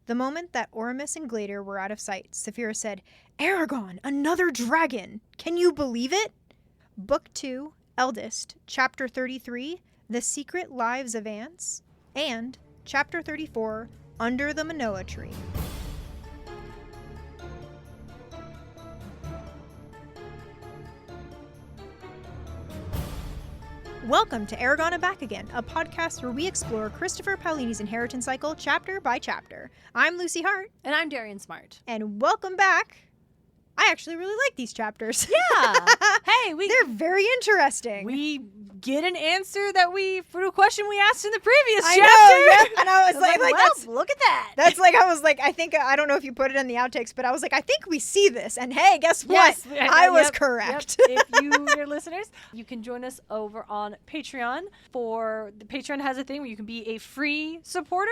The moment that Oramus and Glader were out of sight, Saphira said, "Eragon, another dragon! Can you believe it?" Book 2, Eldest, Chapter 33, The Secret Lives of Ants, and Chapter 34, Under the Menoa Tree. Welcome to Eragon and Back Again, a podcast where we explore Christopher Paolini's inheritance cycle chapter by chapter. I'm Lucy Hart. And I'm Darien Smartt. And welcome back. I actually really like these chapters. Yeah. Hey, they're very interesting. We get an answer for a question we asked in the previous chapter. Yep. And I was like, well, look at that. That's like, I was like, I don't know if you put it in the outtakes, but I was like, I think we see this. And hey, guess what? Yes, I was correct. Yep. If you, dear listeners, you can join us over on Patreon. The Patreon has a thing where you can be a free supporter,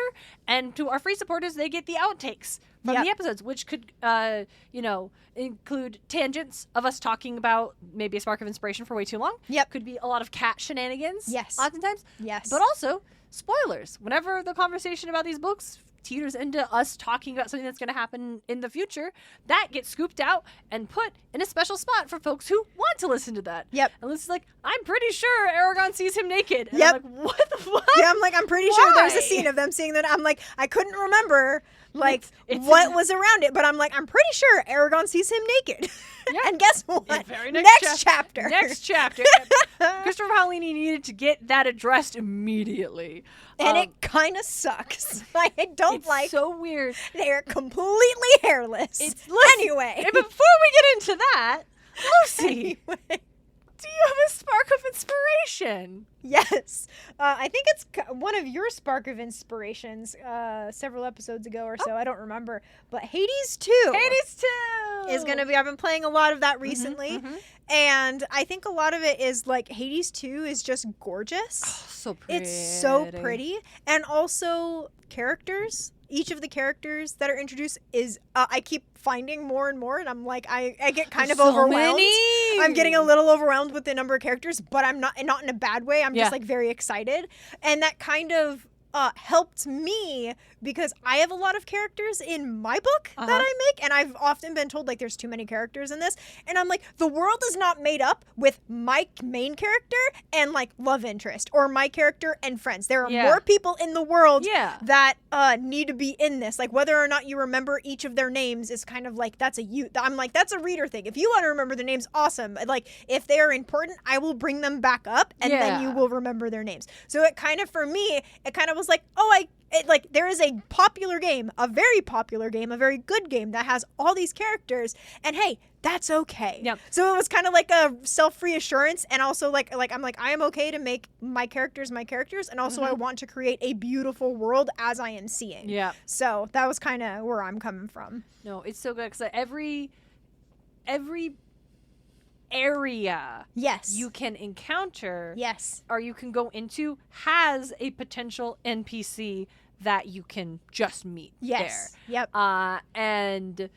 and to our free supporters, they get the outtakes from the episodes, which could, include tangents of us talking about maybe a spark of inspiration for way too long. Yep. Could be a lot of cat shenanigans. Yes. Oftentimes. Yes. But also spoilers. Whenever the conversation about these books teeters into us talking about something that's going to happen in the future, that gets scooped out and put in a special spot for folks who want to listen to that. Yep. And Lucy's like, I'm pretty sure Eragon sees him naked. And Yep. I'm like, what the fuck? Yeah, I'm like, I'm pretty sure there's a scene of them seeing that. I'm like, I couldn't remember what was around it, but I'm like, I'm pretty sure Eragon sees him naked. Yeah. And guess what? Next chapter. Next chapter. Christopher Paolini needed to get that addressed immediately. And it kind of sucks. I don't it's like. So weird. They're completely hairless. Anyway. And before we get into that, Lucy, do you have a spark of inspiration? Yes. I think it's one of your spark of inspirations several episodes ago or so. I don't remember. But Hades 2. Hades 2 is going to be. I've been playing a lot of that recently. Mm-hmm. And I think a lot of it is like Hades 2 is just gorgeous. Oh, so pretty. It's so pretty. And also characters. Each of the characters that are introduced is, I keep finding more and more, and I'm like, I get kind of overwhelmed. Many. I'm getting a little overwhelmed with the number of characters, but I'm not in a bad way. I'm just like very excited. And that kind of helped me because I have a lot of characters in my book that I make, and I've often been told like there's too many characters in this, and I'm like, the world is not made up with my main character and like love interest or my character and friends. There are more people in the world that need to be in this. Like whether or not you remember each of their names is kind of like I'm like, that's a reader thing. If you want to remember the names, awesome. Like if they are important, I will bring them back up and then you will remember their names. So it kind of, for me, it kind of was like, there is a popular game, a very popular game, a very good game that has all these characters, and hey, that's okay. Yep. So it was kind of like a self-reassurance, and also like I'm like, I am okay to make my characters, and also I want to create a beautiful world as I am seeing. Yeah. So that was kind of where I'm coming from. No, it's so good because every area you can encounter or you can go into has a potential NPC that you can just meet there. Yep. And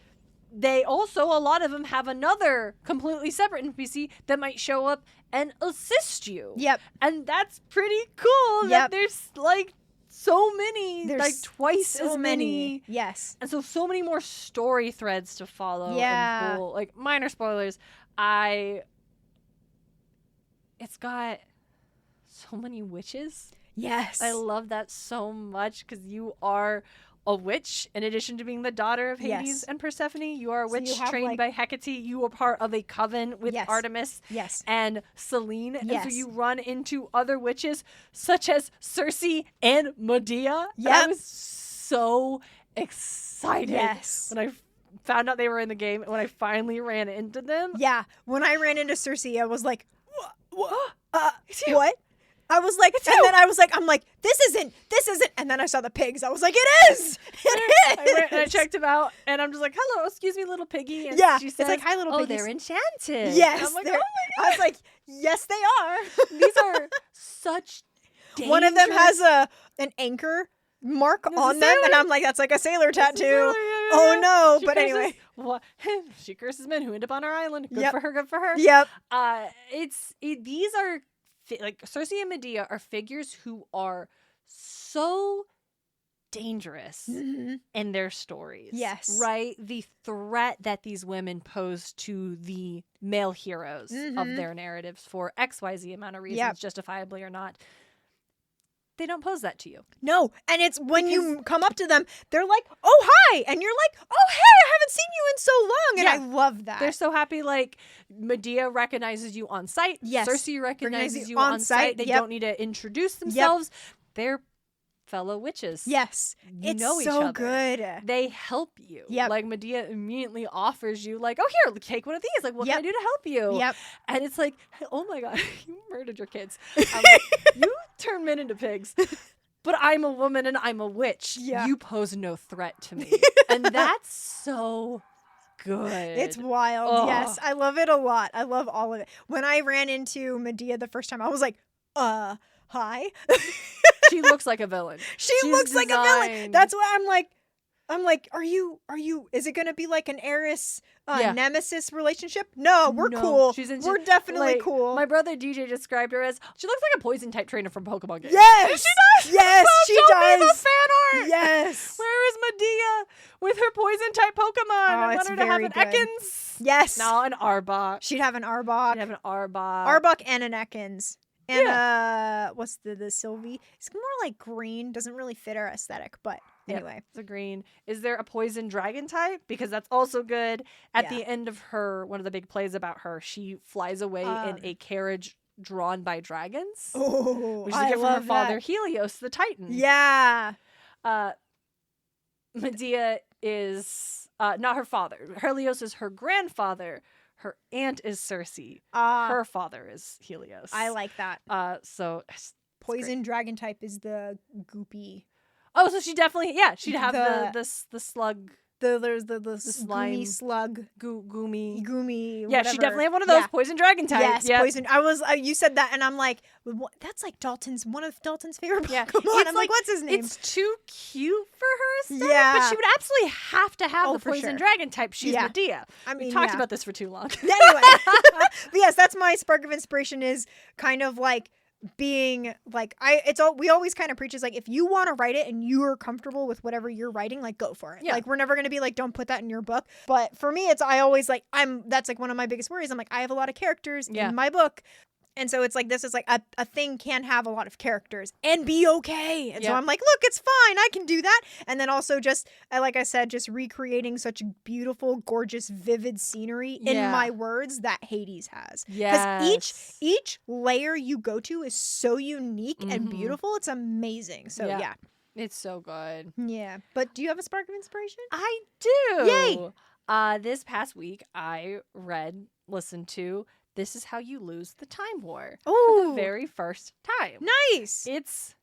they also, a lot of them have another completely separate NPC that might show up and assist you. Yep. And that's pretty cool that there's like so many, there's like twice so as many. Yes. And so many more story threads to follow. Yeah. And cool. Like minor spoilers. It's got so many witches. Yes. I love that so much because you are a witch in addition to being the daughter of Hades and Persephone. You are a witch trained by Hecate. You are part of a coven with Artemis and Selene. And so you run into other witches such as Circe and Medea. Yep. I was so excited when I found out they were in the game, when I finally ran into them. Yeah. When I ran into Circe, I was like, what? I was like, and then I was like, this isn't, and then I saw the pigs. I was like, it is. I went and I checked them out, and I'm just like, hello, excuse me, little piggy. And she says, it's like, hi, little piggies. Oh, they're enchanted. Yes. And I'm like, oh my God. I was like, yes, they are. These are such dangerous. One of them has an anchor mark on them, and I'm like, that's like a sailor tattoo. Oh no. But anyway. She curses men who end up on our island. Good for her, good for her. Yep. These are like Circe and Medea are figures who are so dangerous in their stories. Yes. Right? The threat that these women pose to the male heroes of their narratives for XYZ amount of reasons, justifiably or not. They don't pose that to you. No. And it's when you come up to them, they're like, oh, hi. And you're like, oh, hey, I haven't seen you in so long. And I love that. They're so happy. Like, Medea recognizes you on sight. Yes. Cersei recognizes you on sight. They don't need to introduce themselves. They're fellow witches. Yes. You know each so other. Good. They help you. Yep. Like, Medea immediately offers you, like, oh, here, take one of these. Like, what can I do to help you? Yep. And it's like, oh my God, you murdered your kids. Like, you turn men into pigs. But I'm a woman and I'm a witch. Yeah. You pose no threat to me. And that's so good. It's wild. Yes. I love it a lot. I love all of it. When I ran into Medea the first time, I was like, hi. She looks like a villain. She's looks like a villain. That's why I'm like, are you, is it going to be like an Eris nemesis relationship? No, we're cool. We're definitely cool. My brother DJ described her as, she looks like a poison type trainer from Pokemon games. Yes. She does. Yes, she does. Me the fan art. Yes. Where is Medea with her poison type Pokemon? I want her to have an Ekans. Yes. No, an Arbok. She'd have an Arbok. She'd have an Arbok. Arbok and an Ekans. And what's the Sylvie? It's more like green. Doesn't really fit our aesthetic, but anyway. It's a green. Is there a poison dragon type? Because that's also good. At the end of one of the big plays about her, she flies away in a carriage drawn by dragons. Oh, which is a gift from her father, Helios, the Titan. Yeah. Medea is not her father. Helios is her grandfather. Her aunt is Cersei. Her father is Helios. I like that. So poison dragon type is the goopy. Oh, so she definitely she'd have the slug. There's the slime goomy slug. Goomy. Whatever. Yeah, she definitely have one of those poison dragon types. Yes, poison. You said that, and I'm like, that's like one of Dalton's favorite Pokemon. I'm like, what's his name? It's too cute for her aesthetic, but she would absolutely have to have the poison dragon type. She's Medea. I mean, we talked about this for too long. Anyway, but yes, that's my spark of inspiration. Is kind of like being like we always kind of preach is like, if you want to write it and you are comfortable with whatever you're writing, like go for it. Like, we're never going to be like, don't put that in your book. But for me, I always like, that's like one of my biggest worries. I'm like, I have a lot of characters in my book. And so it's like, this is like a thing can have a lot of characters and be okay. And so I'm like, look, it's fine. I can do that. And then also just, like I said, just recreating such beautiful, gorgeous, vivid scenery in my words that Hades has. Because each layer you go to is so unique and beautiful. It's amazing. So yeah. It's so good. Yeah. But do you have a spark of inspiration? I do. Yay. This past week, I listened to This Is How You Lose the Time War for the very first time. Nice. It's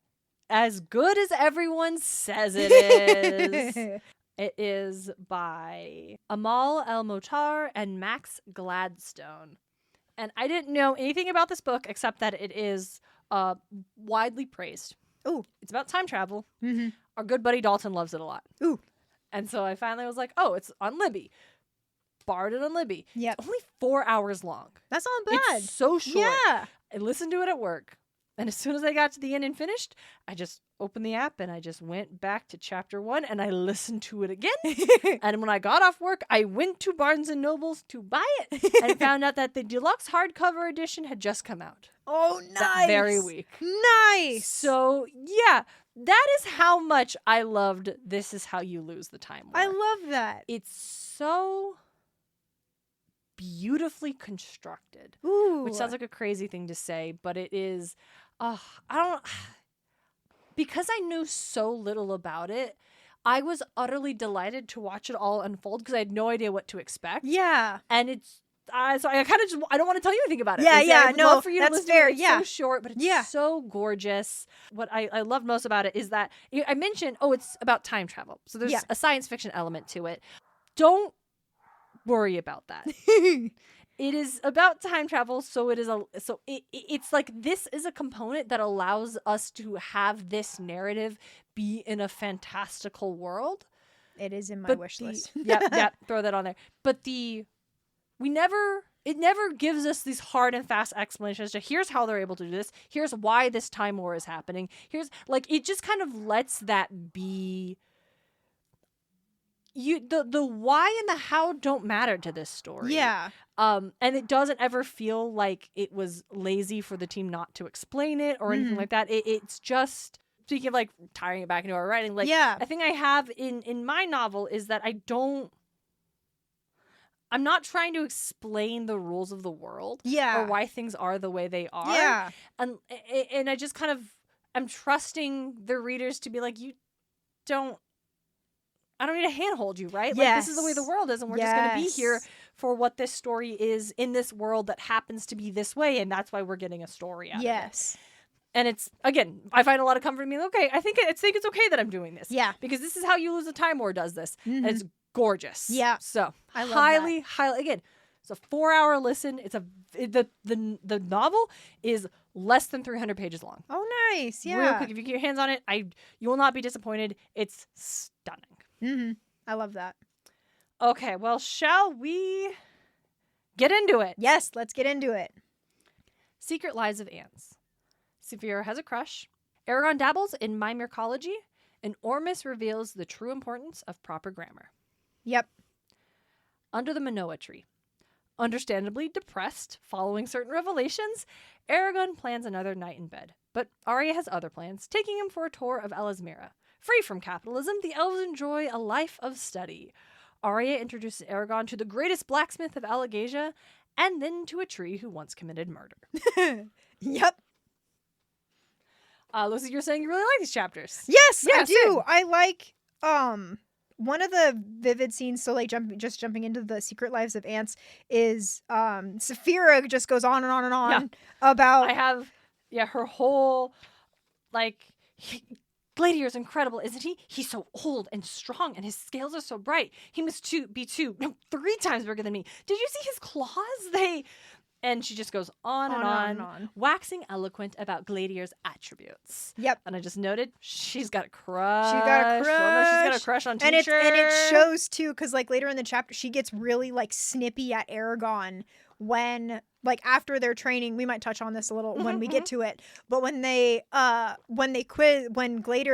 as good as everyone says it is. It is by Amal, El-Mohtar, and Max Gladstone. And I didn't know anything about this book except that it is widely praised. Ooh. It's about time travel. Mm-hmm. Our good buddy Dalton loves it a lot. Ooh. And so I finally was like, oh, it's on Libby. Borrowed it on Libby. Yep. It's only 4 hours long. That's not bad. It's so short. Yeah. I listened to it at work. And as soon as I got to the end and finished, I just opened the app and I just went back to chapter 1 and I listened to it again. And when I got off work, I went to Barnes & Noble's to buy it and found out that the deluxe hardcover edition had just come out. Oh, nice. That very week. Nice. So, yeah, that is how much I loved This Is How You Lose the Time War. I love that. It's so beautifully constructed. Ooh. Which sounds like a crazy thing to say, but it is. Because I knew so little about it, I was utterly delighted to watch it all unfold because I had no idea what to expect. Yeah. And it's so I kind of just, I don't want to tell you anything about it. Yeah, I'd love for you that's to listen fair. To it. It's so short, but it's so gorgeous. What I love most about it is that I mentioned, it's about time travel. So there's a science fiction element to it. Don't worry about that. It is about time travel, so it's like this is a component that allows us to have this narrative be in a fantastical world. It is in my wish list. Yeah, throw that on there. But we never it never gives us these hard and fast explanations to here's how they're able to do this. Here's why this time war is happening. Here's like, it just kind of lets that be. The why and the how don't matter to this story. Yeah. And it doesn't ever feel like it was lazy for the team not to explain it or anything like that. It's just, speaking of like tying it back into our writing, like I think I have in my novel is that I'm not trying to explain the rules of the world or why things are the way they are. Yeah. And I just kind of am trusting the readers to be like, I don't need to handhold you, right? Like, this is the way the world is, and we're just going to be here for what this story is in this world that happens to be this way, and that's why we're getting a story out of it. And it's, again, I find a lot of comfort in being, okay, I think it's okay that I'm doing this. Yeah. Because this is how You Lose a Time War does this. And it's gorgeous. Yeah. So, I love highly, again, it's a 4-hour listen. It's the novel is less than 300 pages long. Oh, nice. Yeah. Real quick, if you get your hands on it, you will not be disappointed. It's stunning. I love that. Okay, well, shall we get into it? Yes, let's get into it. Secret Lives of Ants. Saphira has a crush. Eragon dabbles in mimicology, and Ormus reveals the true importance of proper grammar. Yep. Under the Menoa Tree. Understandably depressed following certain revelations, Eragon plans another night in bed. But Arya has other plans, taking him for a tour of Elismira. Free from capitalism, the elves enjoy a life of study. Arya introduces Eragon to the greatest blacksmith of Allegasia, and then to a tree who once committed murder. Yep. Lucy, you're saying you really like these chapters. Yes, I do. I like one of the vivid scenes, so like jumping into the Secret Lives of Ants, is Saphira just goes on and on and on about... I have, her whole, like... Gladier's incredible, isn't he? He's so old and strong, and his scales are so bright. He must be 3 times bigger than me. Did you see his claws? And she just goes on and on, waxing eloquent about Gladier's attributes. Yep. And I just noted, she's got a crush. She's got a crush on Teacher. And it shows, too, because, like, later in the chapter, she gets really, like, snippy at Eragon when... Like, after their training, we might touch on this a little when we get to it. But when Gladir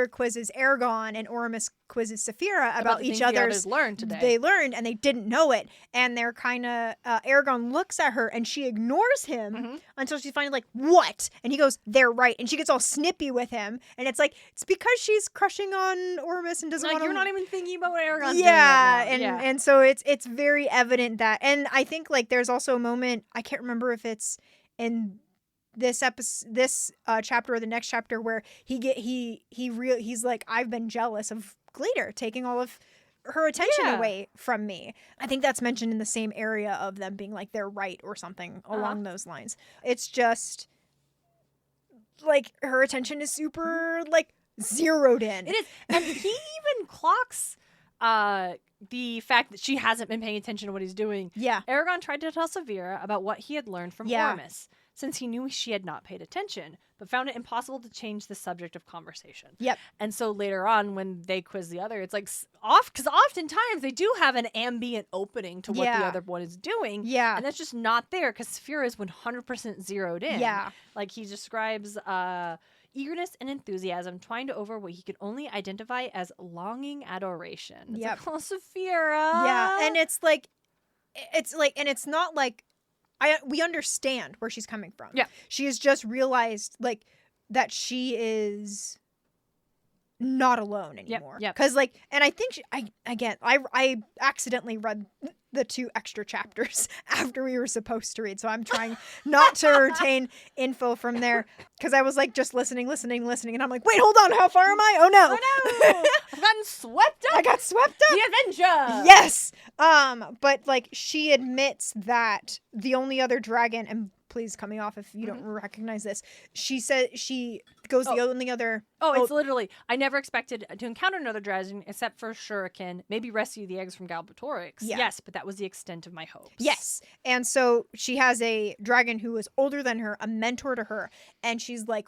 quizzes Eragon and Ormus quizzes Saphira about each other's, they learned and they didn't know it. And they're kind of, Eragon looks at her and she ignores him until she's finally like, what? And he goes, they're right. And she gets all snippy with him. And it's like, it's because she's crushing on Ormus and doesn't want to. You're not even thinking about what Eragon's doing right now. And so it's very evident that, and I think like there's also a moment, I can't remember if it's in this episode, this chapter or the next chapter, where he's like, I've been jealous of Gladir taking all of her attention away from me. I think that's mentioned in the same area of them being like they're right or something along those lines. It's just like her attention is super like zeroed in. It is, and he even clocks the fact that she hasn't been paying attention to what he's doing. Yeah. Eragon tried to tell Saphira about what he had learned from Ormus, since he knew she had not paid attention, but found it impossible to change the subject of conversation. Yep. And so later on, when they quiz the other, it's like because oftentimes they do have an ambient opening to what the other one is doing. Yeah. And that's just not there because Saphira is 100% zeroed in. Yeah. Like he describes eagerness and enthusiasm, twined over what he could only identify as longing adoration. It's like, oh, Saphira. Yeah, and it's not like we understand where she's coming from. Yeah, she has just realized like that she is not alone anymore. Yeah, because like, and I think I accidentally read the 2 extra chapters after we were supposed to read, so I'm trying not to retain info from there because I was like just listening, and I'm like, wait, hold on, how far am I? Oh no, I've gotten swept up. I got swept up. The adventure. Yes. But like she admits that the only other dragon, and please cut me off if you don't recognize this. She said she goes the only other. It's literally, I never expected to encounter another dragon except for Shuriken, maybe rescue the eggs from Galbatorix. Yeah. Yes, but that was the extent of my hopes. Yes. And so she has a dragon who is older than her, a mentor to her, and she's like,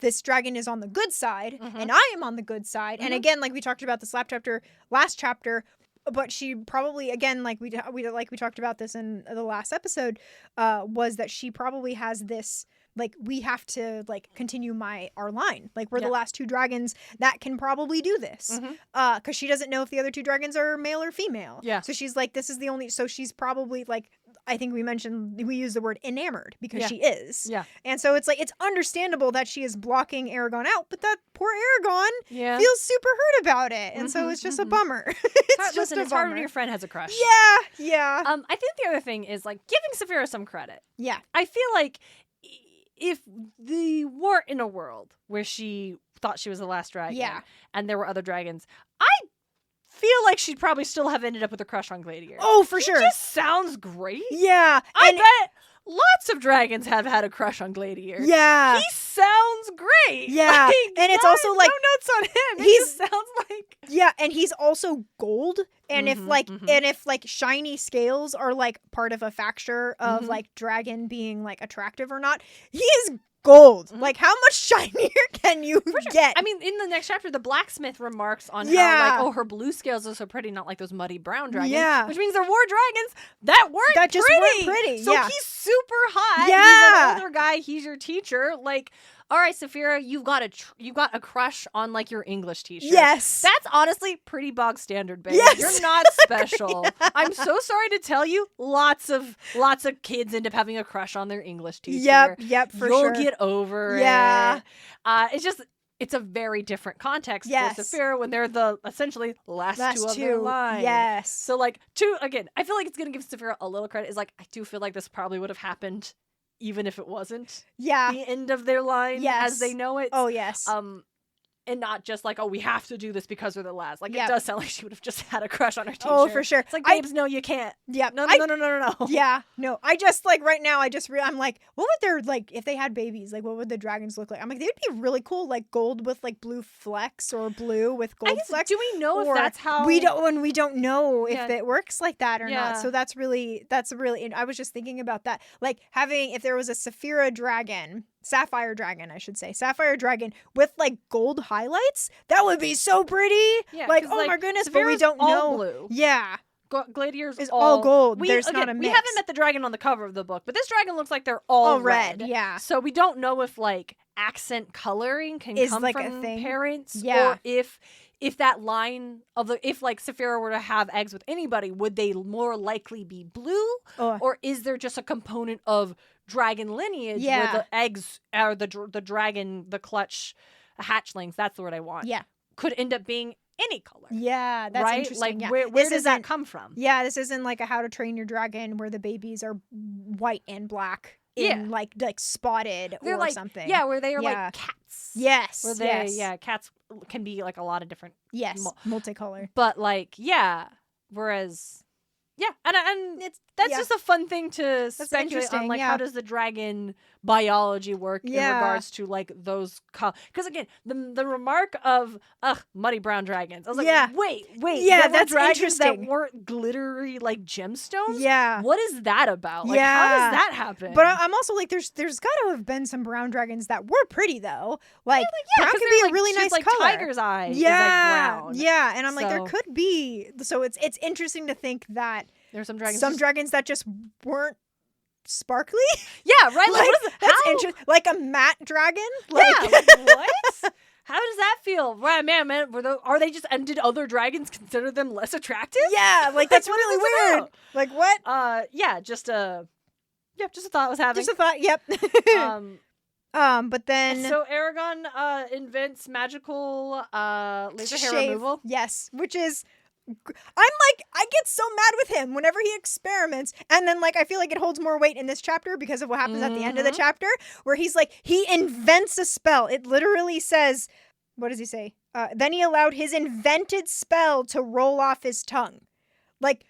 this dragon is on the good side, and I am on the good side. And again, like we talked about this last chapter, but she probably, again, like we talked about this in the last episode, was that she probably has this, like, we have to, like, continue our line. Like, we're the last 2 dragons that can probably do this. Because she doesn't know if the other 2 dragons are male or female. Yeah. So she's like, this is the only, so she's probably, like, I think we use the word enamored because she is. Yeah. And so it's like, it's understandable that she is blocking Eragon out, but that poor Eragon feels super hurt about it. And so it's just a bummer. It's hard when your friend has a crush. Yeah. I think the other thing is, like, giving Saphira some credit. Yeah. I feel like if they weren't in a world where she thought she was the last dragon and there were other dragons, I feel like she'd probably still have ended up with a crush on Gladiator. Oh, for sure. He just sounds great. Yeah. I bet lots of dragons have had a crush on Gladiator. Yeah. He sounds great. Yeah. Like, and it's also like, no notes on him. He just sounds like. Yeah. And he's also gold. And if like shiny scales are like part of a factor of like dragon being like attractive or not, he is gold. Like, how much shinier can you get? I mean, in the next chapter, the blacksmith remarks on how, like, her blue scales are so pretty, not like those muddy brown dragons. Yeah. Which means there were dragons that weren't pretty. So he's super hot. Yeah. He's an older guy. He's your teacher. Like, all right, Saphira, you've got a crush on, like, your English teacher. Yes. That's honestly pretty bog standard, babe. Yes. You're not special. I'm so sorry to tell you, lots of kids end up having a crush on their English teacher. Yep, for sure. You'll get over it. It's just, it's a very different context for Saphira when they're the essentially last two of their line. Yes. So, like, again, I feel like it's going to give Saphira a little credit. Is like, I do feel like this probably would have happened even if it wasn't the end of their line as they know it. Oh, yes. And not just like, oh, we have to do this because we're the last. Like, it does sound like she would have just had a crush on her teacher. Oh, for sure. It's like, babes, no, you can't. Yep. No. Yeah, no. I just, like, right now, I'm like, what would their, like, if they had babies, like, what would the dragons look like? I'm like, they'd be really cool, like, gold with, like, blue flecks or blue with gold flecks. Do we know if that's how... We don't know if it works like that or not. So that's really, I was just thinking about that. Like, if there was a Sapphire dragon with, like, gold highlights, that would be so pretty. Yeah, like, oh, like, my goodness, but we don't know. Blue. Yeah. Gladiators is all gold. There's not a mix. We haven't met the dragon on the cover of the book, but this dragon looks like they're all red. Yeah. So we don't know if, like, accent coloring can come like from parents, or if that line of if like Saphira were to have eggs with anybody, would they more likely be blue, or is there just a component of dragon lineage where the eggs are the dragon, the clutch hatchlings? That's the word I want. Yeah, could end up being any color. Yeah, that's interesting. Like, where does that come from? Yeah, this isn't like a How to Train Your Dragon where the babies are white and black. Like spotted or like, something. Yeah, where they are like cats. Yes. Where they, cats can be like a lot of different. Yes, multicolor. But like, whereas, and that's just a fun thing to speculate on. Like, how does the dragon biology work in regards to like those? Because again, the remark of muddy brown dragons. I was like, wait, that's dragons that weren't glittery like gemstones. Yeah, what is that about? Like, how does that happen? But I'm also like, there's got to have been some brown dragons that were pretty though. Like, brown can be a really nice like color. Tiger's eye. Is like brown. Yeah, and I'm like, there could be. So it's interesting to think that. There's some dragons that just weren't sparkly. Yeah, right. Like, that's interesting. Like a matte dragon. Like, like what? How does that feel? Right, man. Are they just? And did other dragons consider them less attractive? Yeah, like that's really weird. Like what? Just a thought I was having. Just a thought. Yep. But then so Eragon invents magical laser hair removal. Yes, which is. I'm like, I get so mad with him whenever he experiments, and then like I feel like it holds more weight in this chapter because of what happens at the end of the chapter, where he's like, he invents a spell. It literally says, what does he say? Then he allowed his invented spell to roll off his tongue. Like,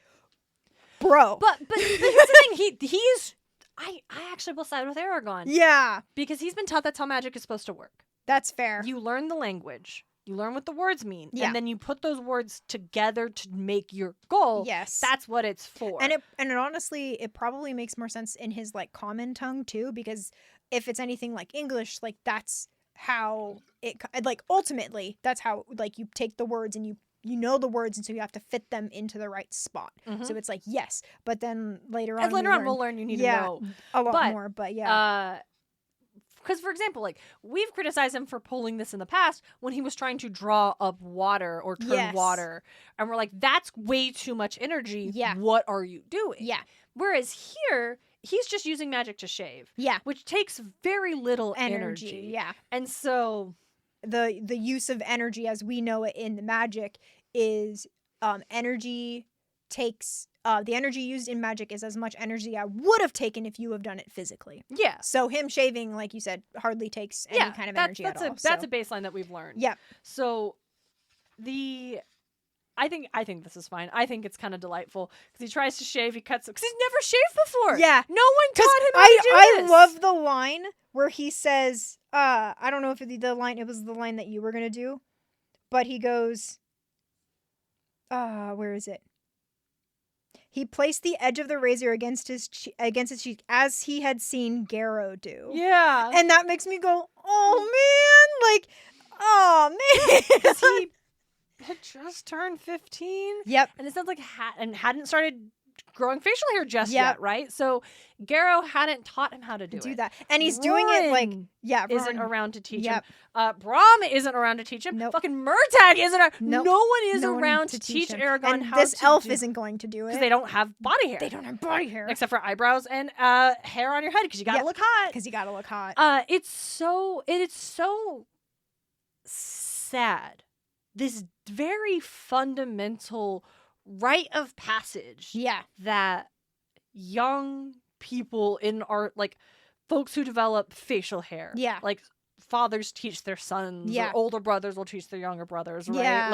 bro. But here's the thing, he's I actually will side with Eragon. Yeah. Because he's been taught that's how magic is supposed to work. That's fair. You learn the language. You learn what the words mean, and then you put those words together to make your goal. Yes, that's what it's for. And it honestly, it probably makes more sense in his like common tongue too, because if it's anything like English, like that's how it like ultimately that's how like you take the words and you you know the words, and so you have to fit them into the right spot. So it's like, yes, but then later on we'll learn you need to know a lot more, but yeah. Because, for example, like, we've criticized him for pulling this in the past when he was trying to draw up water or turn water. And we're like, that's way too much energy. Yeah. What are you doing? Yeah. Whereas here, he's just using magic to shave. Yeah. Which takes very little energy. Yeah. And so the use of energy as we know it in the magic is energy takes the energy used in magic is as much energy I would have taken if you have done it physically. Yeah. So him shaving, like you said, hardly takes any kind of energy at all. That's a baseline that we've learned. Yeah. So I think this is fine. I think it's kind of delightful because he tries to shave, he cuts because he's never shaved before. Yeah. No one taught him how to do this. I love the line where he says, I don't know if it was the line that you were gonna do, but he goes, where is it? He placed the edge of the razor against his cheek as he had seen Garrow do. Yeah. And that makes me go, oh man, like, oh man. Because he had just turned 15. Yep. And it sounds like hadn't started growing facial hair just yet, right? So Garrow hadn't taught him how to do that. And he's doing it like, isn't around to teach him. Braum isn't around to teach him. Nope. Fucking Murtagh isn't around. Nope. No one is around to teach Eragon and how this to elf isn't going to do it. Because they don't have body hair. They don't have body hair. Except for eyebrows and hair on your head because you gotta look hot. Because you gotta look hot. It is so sad. This very fundamental rite of passage that young people in art, like folks who develop facial hair, like fathers teach their sons, or older brothers will teach their younger brothers, right?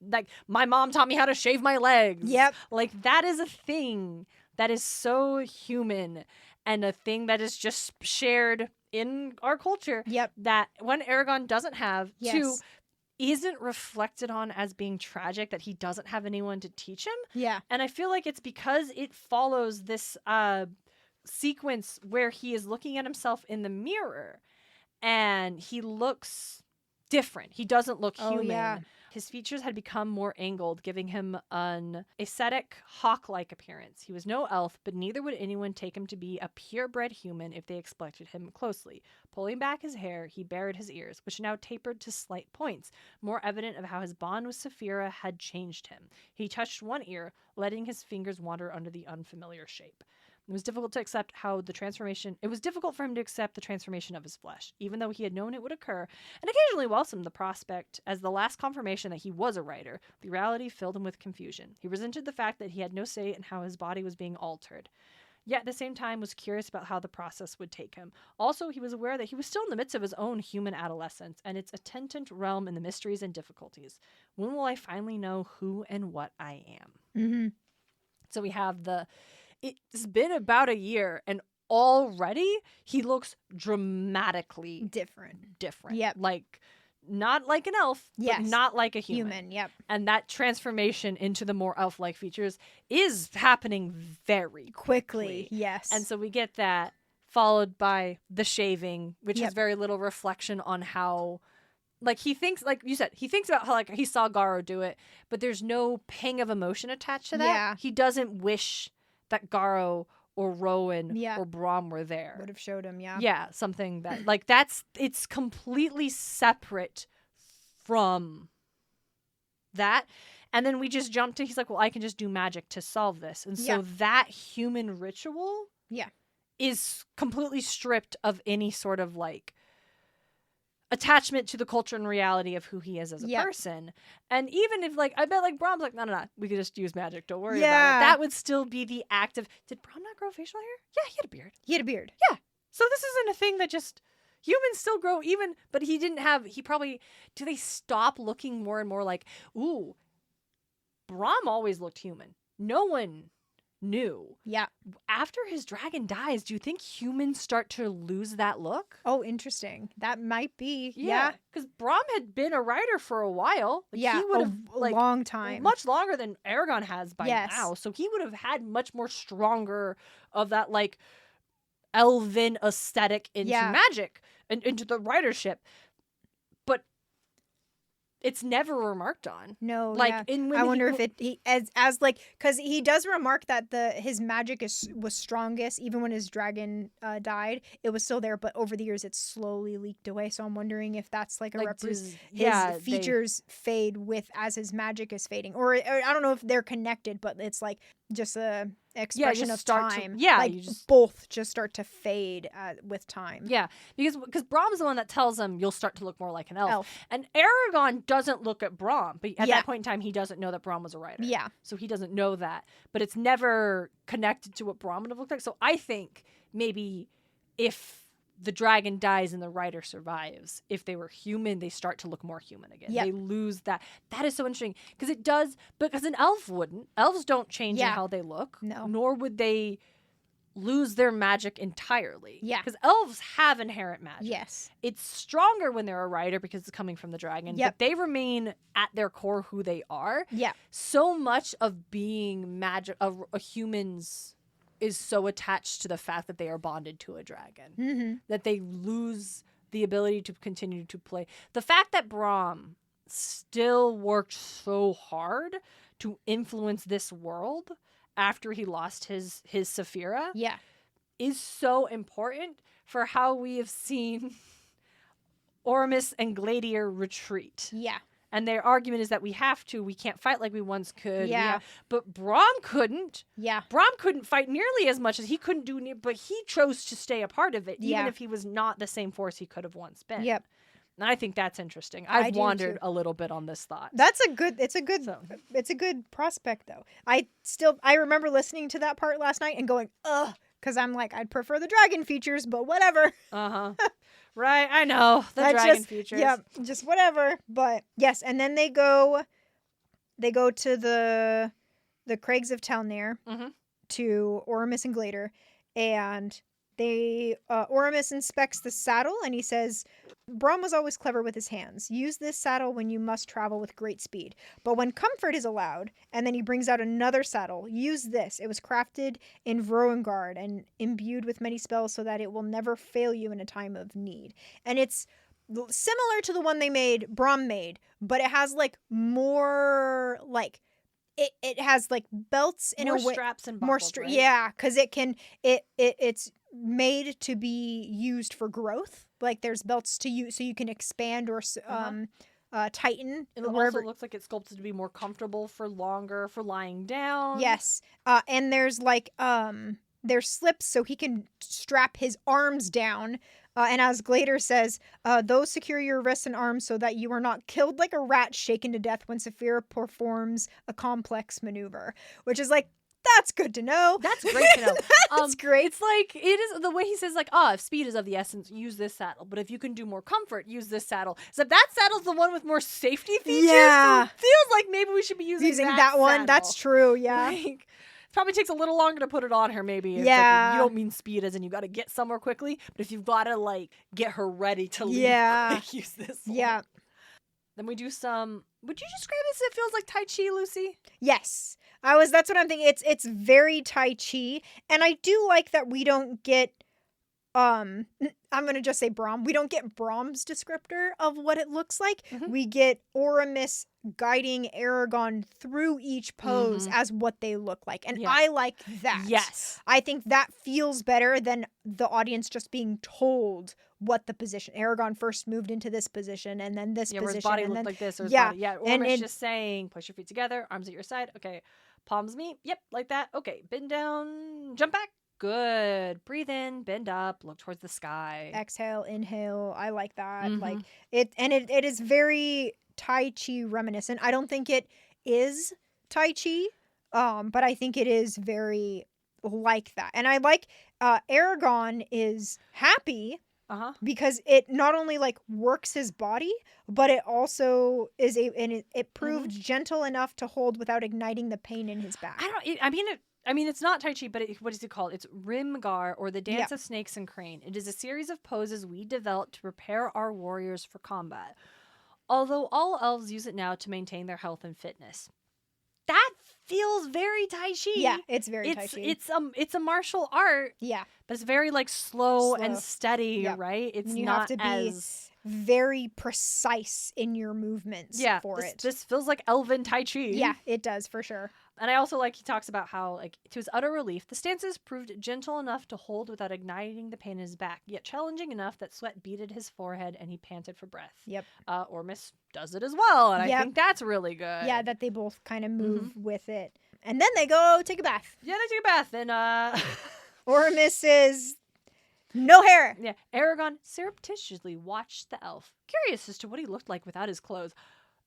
Like my mom taught me how to shave my legs. Like that is a thing that is so human and a thing that is just shared in our culture that one, Eragon doesn't have, two, isn't reflected on as being tragic that he doesn't have anyone to teach him. Yeah. And I feel like it's because it follows this sequence where he is looking at himself in the mirror and he looks different. He doesn't look human. Yeah. His features had become more angled, giving him an ascetic, hawk-like appearance. He was no elf, but neither would anyone take him to be a purebred human if they expected him closely. Pulling back his hair, he bared his ears, which now tapered to slight points, more evident of how his bond with Saphira had changed him. He touched one ear, letting his fingers wander under the unfamiliar shape. It was difficult for him to accept the transformation of his flesh, even though he had known it would occur, and occasionally welcomed the prospect as the last confirmation that he was a writer. The reality filled him with confusion. He resented the fact that he had no say in how his body was being altered, yet at the same time was curious about how the process would take him. Also, he was aware that he was still in the midst of his own human adolescence and its attendant realm in the mysteries and difficulties. When will I finally know who and what I am? Mm-hmm. So we have it's been about a year, and already he looks dramatically different. Yep. Like, not like an elf, but not like a human. Yep. And that transformation into the more elf-like features is happening very quickly. Yes. And so we get that, followed by the shaving, which has very little reflection on how... Like, he thinks, like you said, he thinks about how, like, he saw Garrow do it, but there's no pang of emotion attached to that. Yeah. He doesn't wish that Garrow or Rowan or Braum were there. Would have showed him, Yeah, something that, like, it's completely separate from that. And then we just jump to, he's like, well, I can just do magic to solve this. And so that human ritual is completely stripped of any sort of, like, attachment to the culture and reality of who he is as a person. And even if, like, I bet, like, Braum's like, no, we could just use magic, don't worry about it. That would still be the act of, did Braum not grow facial hair? Yeah, he had a beard. Yeah. So this isn't a thing that just, humans still grow even, but he didn't have, do they stop looking more and more like, ooh, Braum always looked human. No one knew. Yeah. After his dragon dies, do you think humans start to lose that look? Oh, interesting. That might be. Yeah. Because Braum had been a writer for a while. Like, he would have, a long time. Much longer than Eragon has by now. So he would have had much more stronger of that, like, elven aesthetic into magic and into the writership. But it's never remarked on. No, like I wonder if he as like, because he does remark that his magic was strongest even when his dragon died. It was still there, but over the years it's slowly leaked away. So I'm wondering if that's like a his features fade with as his magic is fading, or I don't know if they're connected, but it's like just a expression of time. Both just start to fade with time. Yeah, because Brom's the one that tells him you'll start to look more like an elf. And Eragon doesn't look at Brom, but at that point in time he doesn't know that Brom was a writer. Yeah, so he doesn't know that, but it's never connected to what Brom would have looked like. So I think maybe if the dragon dies and the writer survives, if they were human, they start to look more human again. They lose that. That is so interesting because it does, because an elf wouldn't. Elves don't change in how they look. No. Nor would they lose their magic entirely. Yeah. Because elves have inherent magic. Yes. It's stronger when they're a writer because it's coming from the dragon. But they remain at their core who they are. Yeah. So much of being magic, of a human's, is so attached to the fact that they are bonded to a dragon that they lose the ability to continue to play. The fact that Brom still worked so hard to influence this world after he lost his Saphira is so important for how we have seen Oramus and Gladiator retreat. Yeah. And their argument is that we can't fight like we once could. Yeah. But Brom couldn't. Yeah. Brom couldn't fight nearly as much as he couldn't do, but he chose to stay a part of it, even if he was not the same force he could have once been. Yep. And I think that's interesting. I've wandered a little bit on this thought. It's a good prospect though. I remember listening to that part last night and going, ugh, because I'm like, I'd prefer the dragon features, but whatever. Right, I know. The dragon features. Yeah, just whatever. But yes, and then they go to the Craigs of Talnair to Oramus and Glader, and Oramus inspects the saddle and he says, Brom was always clever with his hands. Use this saddle when you must travel with great speed. But when comfort is allowed, and then he brings out another saddle, use this. It was crafted in Vrowengard and imbued with many spells so that it will never fail you in a time of need. And it's similar to the one Brom made, but it has like more like it has like belts in more a way, straps and buckles, right? Yeah, because it's made to be used for growth. Like there's belts to use so you can expand or tighten. It also looks like it's sculpted to be more comfortable for longer, for lying down. Yes. And there's like there's slips so he can strap his arms down. And as Glader says, those secure your wrists and arms so that you are not killed like a rat shaken to death when Saphira performs a complex maneuver. Which is like, that's good to know. That's great to know. That's great. It's like, it is the way he says, like, if speed is of the essence, use this saddle. But if you can do more comfort, use this saddle. So that saddle's the one with more safety features. Yeah. So it feels like maybe we should be using that one. Saddle. That's true. Yeah. Like, probably takes a little longer to put it on her, maybe. It's yeah. Like, you don't mean speed as in you got to get somewhere quickly. But if you've got to, like, get her ready to leave, use this one. Yeah. Then we do some... Would you describe this as it feels like Tai Chi, Lucy? Yes. That's what I'm thinking. It's very Tai Chi. And I do like that we don't get I'm gonna just say Brom. We don't get Brom's descriptor of what it looks like. Mm-hmm. We get Oramus guiding Eragon through each pose as what they look like. And I like that. Yes. I think that feels better than the audience just being told what the position. Eragon first moved into this position and then this position. Where his body looked like this. Or his body. Yeah. Oramus just saying, push your feet together, arms at your side. Okay. Palms meet. Yep. Like that. Okay. Bend down. Jump back. Good. Breathe in, bend up, look towards the sky. Exhale, inhale. I like that. Like it, and it is very Tai Chi reminiscent. I don't think it is Tai Chi, but I think it is very like that. And I like Eragon is happy because it not only like works his body, but it also is it proved gentle enough to hold without igniting the pain in his back. I mean, it's not Tai Chi, but what is it called? It's Rimgar, or the Dance of Snakes and Crane. It is a series of poses we developed to prepare our warriors for combat. Although all elves use it now to maintain their health and fitness. That feels very Tai Chi. Yeah, it's very Tai Chi. It's a martial art. Yeah. But it's very like slow and steady, right? It's you not have to be as very precise in your movements for it. This feels like elven Tai Chi. Yeah, it does for sure. And I also like he talks about how, like, to his utter relief, the stances proved gentle enough to hold without igniting the pain in his back, yet challenging enough that sweat beaded his forehead and he panted for breath. Yep. Ormus does it as well, and I think that's really good. Yeah, that they both kind of move with it. And then they go take a bath. Yeah, they take a bath, and Ormus is no hair. Yeah, Eragon surreptitiously watched the elf, curious as to what he looked like without his clothes.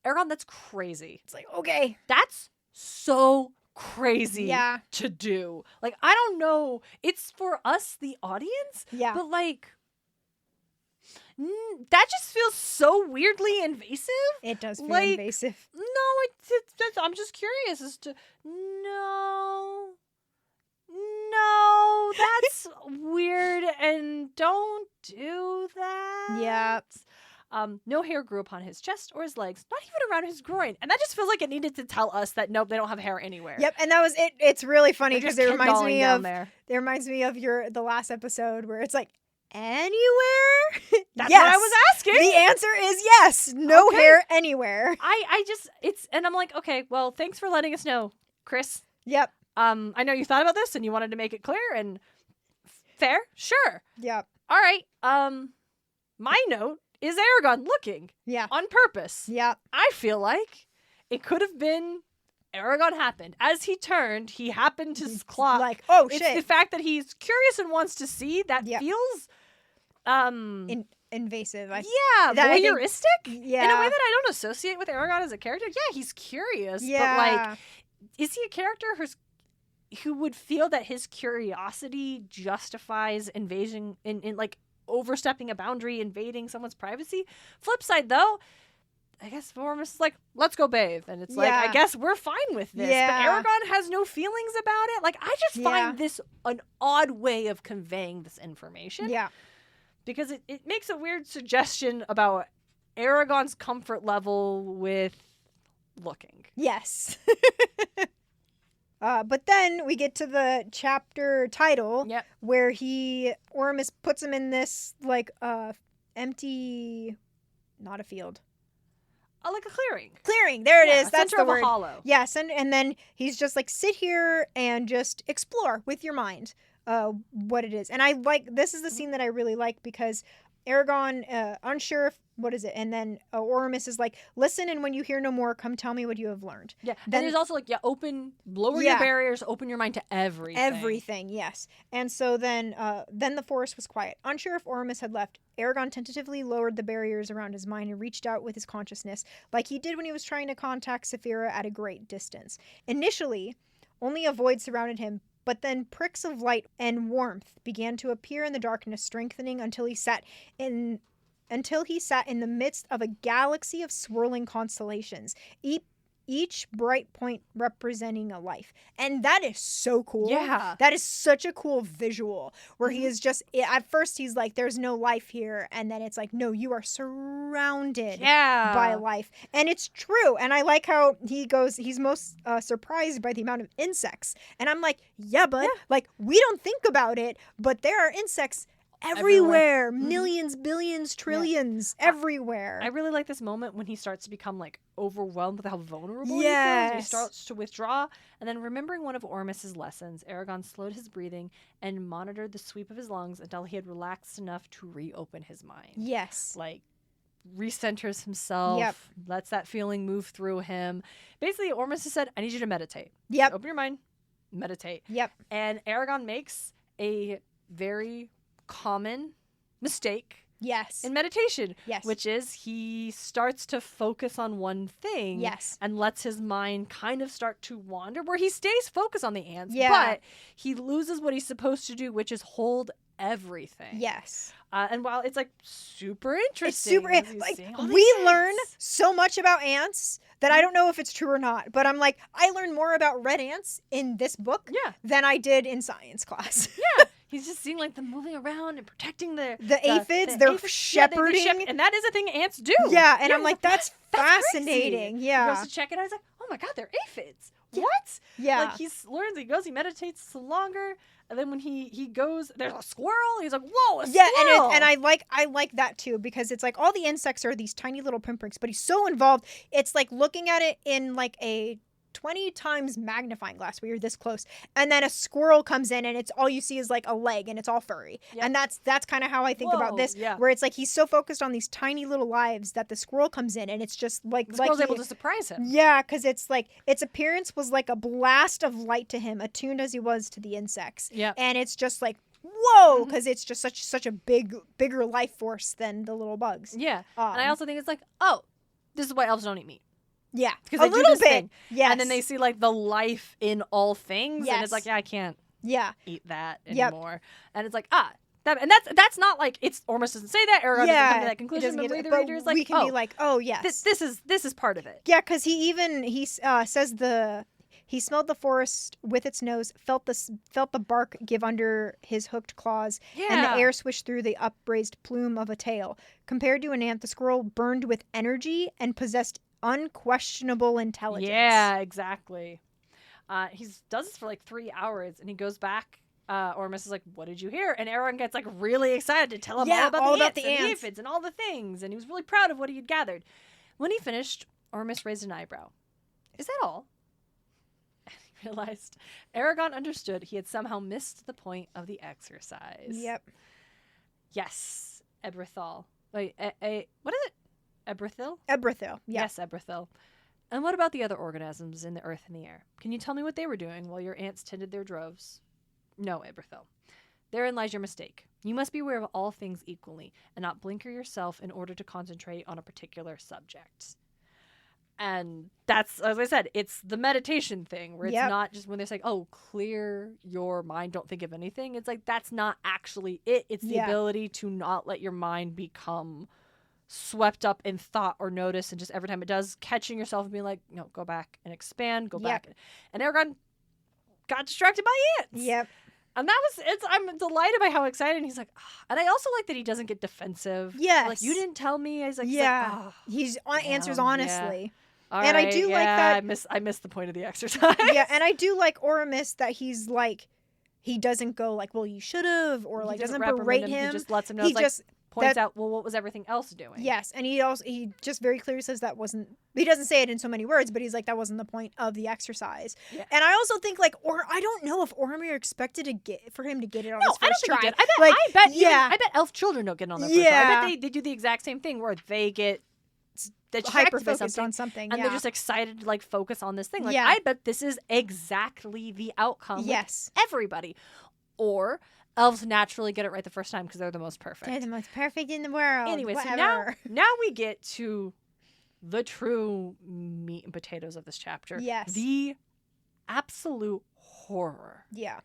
Eragon, that's crazy. It's like, okay. That's so crazy to do. Like, I don't know. It's for us, the audience. Yeah. But, like, that just feels so weirdly invasive. It does feel invasive. No, I'm just curious as to... No, that's weird, and don't do that. Yeah. No hair grew upon his chest or his legs, not even around his groin. And that just feels like it needed to tell us that, nope, they don't have hair anywhere. Yep, and that was it. It's really funny because it reminds me of the last episode where it's like, anywhere? That's what I was asking. The answer is yes. No hair anywhere. And I'm like, okay, well, thanks for letting us know, Chris. Yep. I know you thought about this and you wanted to make it clear, and fair, sure. Yep. All right. My note is Eragon looking. Yeah. On purpose. Yeah. I feel like it could have been Eragon happened. As he turned, he happened to clock. Like, oh, it's shit. the fact that he's curious and wants to see that feels invasive. Voyeuristic? Yeah. In a way that I don't associate with Eragon as a character. Yeah, he's curious. Yeah. But, like, is he a character who would feel that his curiosity justifies invasion in like overstepping a boundary, invading someone's privacy? Flip side, though, I guess Ormus is like, let's go bathe. And it's like, I guess we're fine with this. Yeah. But Eragon has no feelings about it. Like, I just find this an odd way of conveying this information. Yeah. Because it makes a weird suggestion about Eragon's comfort level with looking. Yes. But then we get to the chapter title where Ormus puts him in this, like, empty, not a field. Like a clearing. Clearing. There it is. That's center the of word. A hollow. Yes. And then he's just like, sit here and just explore with your mind what it is. And this is the scene that I really like because Eragon, unsure if, what is it? And then Ormus is like, listen, and when you hear no more, come tell me what you have learned. Yeah. Then there's also like, lower your barriers, open your mind to everything. Everything, yes. And so then the forest was quiet. Unsure if Ormus had left, Eragon tentatively lowered the barriers around his mind and reached out with his consciousness, like he did when he was trying to contact Saphira at a great distance. Initially, only a void surrounded him, but then pricks of light and warmth began to appear in the darkness, strengthening until he sat in the midst of a galaxy of swirling constellations, each bright point representing a life. And that is so cool. Yeah. That is such a cool visual where he is just, at first he's like, there's no life here. And then it's like, no, you are surrounded by life. And it's true. And I like how he's most surprised by the amount of insects. And I'm like, but like, we don't think about it, but there are insects everywhere. Millions, billions, trillions, everywhere. I really like this moment when he starts to become like overwhelmed with how vulnerable he feels. He starts to withdraw, and then remembering one of Ormus's lessons, Eragon slowed his breathing and monitored the sweep of his lungs until he had relaxed enough to reopen his mind. Yes. Like, recenters himself, lets that feeling move through him. Basically, Ormus has said, I need you to meditate. Yep. Open your mind, meditate. Yep. And Eragon makes a very common mistake in meditation, which is he starts to focus on one thing and lets his mind kind of start to wander, where he stays focused on the ants, but he loses what he's supposed to do, which is hold everything. And while it's like super interesting, we learn so much about ants that I don't know if it's true or not, but I'm like, I learned more about red ants in this book than I did in science class. He's just seeing like them moving around and protecting the aphids. They're shepherding. And that is a thing ants do. Yeah, and I'm like, that's fascinating. Crazy. Yeah. He goes to check it out. I was like, oh my God, they're aphids. what? Yeah. Like, he learns, he goes, he meditates longer, and then when he goes, there's a squirrel. He's like, whoa, a squirrel! And I like that too, because it's like all the insects are these tiny little pinpricks, but he's so involved. It's like looking at it in like a 20 times magnifying glass where you're this close, and then a squirrel comes in and it's all you see is like a leg and it's all furry. Yep. And that's kind of how I think about this, where it's like he's so focused on these tiny little lives that the squirrel comes in and it's just like the squirrel's able to surprise him. Yeah, because it's like its appearance was like a blast of light to him, attuned as he was to the insects. Yeah. And it's just like, whoa, because it's just such a bigger life force than the little bugs. Yeah. And I also think it's like, oh, this is why elves don't eat meat. Yeah, because they do this thing. Yes. And then they see like the life in all things, and it's like, yeah, I can't eat that anymore. Yep. And it's like, that's not like it's almost doesn't say that. Eragon doesn't come to that conclusion. But the reader is like, we can be like, oh yes, this is part of it. Yeah, because he says he smelled the forest with its nose, felt the bark give under his hooked claws, and the air swished through the upraised plume of a tail. Compared to an ant, the squirrel burned with energy and possessed unquestionable intelligence. Yeah, exactly. He does this for like 3 hours, and he goes back. Ormus is like, "What did you hear?" And Eragon gets like really excited to tell him all about the ants and the aphids and all the things, and he was really proud of what he had gathered. When he finished, Ormus raised an eyebrow. "Is that all?" And he realized Eragon understood he had somehow missed the point of the exercise. Yep. Yes, Ebrithal. Wait, what is it? Ebrithil? Ebrithil, yeah. Yes, Ebrithil. And what about the other organisms in the earth and the air? Can you tell me what they were doing while your ants tended their droves? No, Ebrithil. Therein lies your mistake. You must be aware of all things equally, and not blinker yourself in order to concentrate on a particular subject. And that's, as I said, it's the meditation thing, where it's not just when they're saying, oh, clear your mind, don't think of anything. It's like, that's not actually it. It's the ability to not let your mind become swept up in thought or notice, and just every time it does, catching yourself and being like, no, go back and expand, go back. And Eragon got distracted by ants. Yep. And I'm delighted by how excited he's like, and I also like that he doesn't get defensive. Yes. Like, you didn't tell me. He's like, he answers honestly. All and right, I do like that. I missed the point of the exercise. Yeah, and I do like Oramus that he's like, he doesn't go like, well, you should have, or like doesn't berate him. He just lets him know. He just points out, well, what was everything else doing? Yes, and he just very clearly says that wasn't. He doesn't say it in so many words, but he's like, that wasn't the point of the exercise. Yeah. And I also think like, or I don't know if Oromir expected for him to get it on his first try. I think he did. I bet elf children don't get it on their first try. I bet they do the exact same thing where they get hyper focused on something, and they're just excited to like focus on this thing. Like, I bet this is exactly the outcome. Yes, everybody, or elves naturally get it right the first time because they're the most perfect. They're the most perfect in the world. Anyway, so now we get to the true meat and potatoes of this chapter. Yes, the absolute horror. Yeah,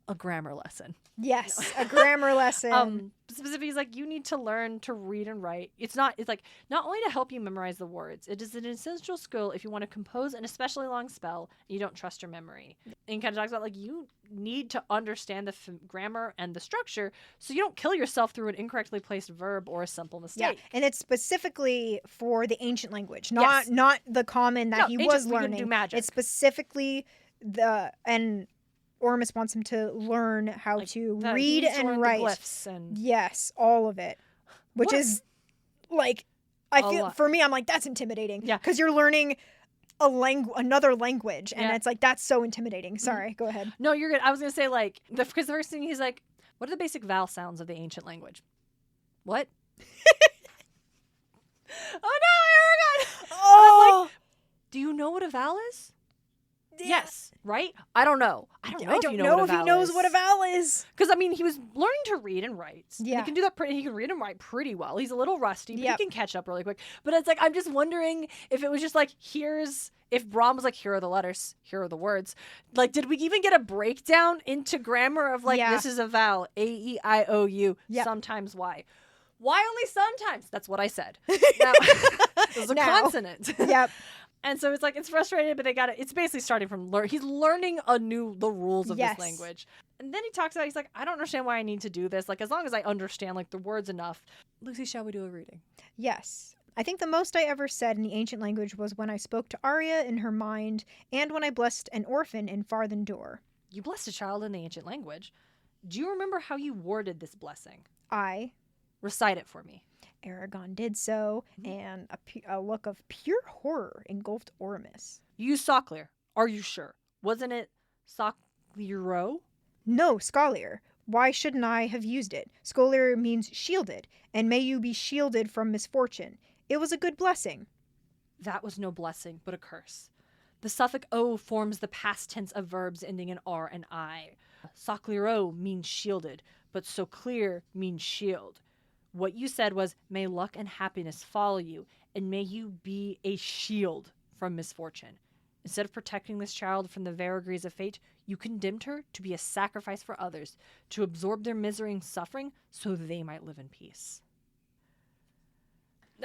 a grammar lesson. Yes, a grammar lesson. Specifically, he's like, you need to learn to read and write. It's like not only to help you memorize the words, it is an essential skill if you want to compose an especially long spell and you don't trust your memory. And he kind of talks about like, you need to understand the grammar and the structure so you don't kill yourself through an incorrectly placed verb or a simple mistake. Yeah, and it's specifically for the ancient language, not the common that he was learning. Do magic. It's specifically Ormus wants him to learn how to read and write. The glyphs and yes, all of it. Which is like, I feel for me, I'm like, that's intimidating. Yeah, because you're learning another language, and it's like, that's so intimidating. Sorry, go ahead. No, you're good. I was gonna say like, because the first thing he's like, what are the basic vowel sounds of the ancient language? What? Oh no, Eragon! Oh, like, do you know what a vowel is? Yes, right? I don't know. I don't know if he knows what a vowel is. Because, I mean, he was learning to read and write. Yeah. He can do that he can read and write pretty well. He's a little rusty, but he can catch up really quick. But it's like, I'm just wondering if it was just like, if Brahm was like, here are the letters, here are the words. Like, did we even get a breakdown into grammar of like, this is a vowel, A-E-I-O-U, sometimes Y. Why only sometimes? That's what I said. Now, there's a consonant. Yep. And so it's like, it's frustrating, but it's basically starting from he's learning the rules of this language. And then he talks about, he's like, I don't understand why I need to do this. Like, as long as I understand like the words enough. Lucy, shall we do a reading? Yes. I think the most I ever said in the ancient language was when I spoke to Arya in her mind, and when I blessed an orphan in Farthen Door. You blessed a child in the ancient language. Do you remember how you worded this blessing? Recite it for me. Eragon did so, and a look of pure horror engulfed Oramis. You used Saphira. Are you sure? Wasn't it Saphira? No, Scholier. Why shouldn't I have used it? Scholier means shielded, and may you be shielded from misfortune. It was a good blessing. That was no blessing, but a curse. The suffix O forms the past tense of verbs ending in R and I. Saphira means shielded, but so clear means shield. What you said was, may luck and happiness follow you, and may you be a shield from misfortune. Instead of protecting this child from the vagaries of fate, you condemned her to be a sacrifice for others, to absorb their misery and suffering so they might live in peace.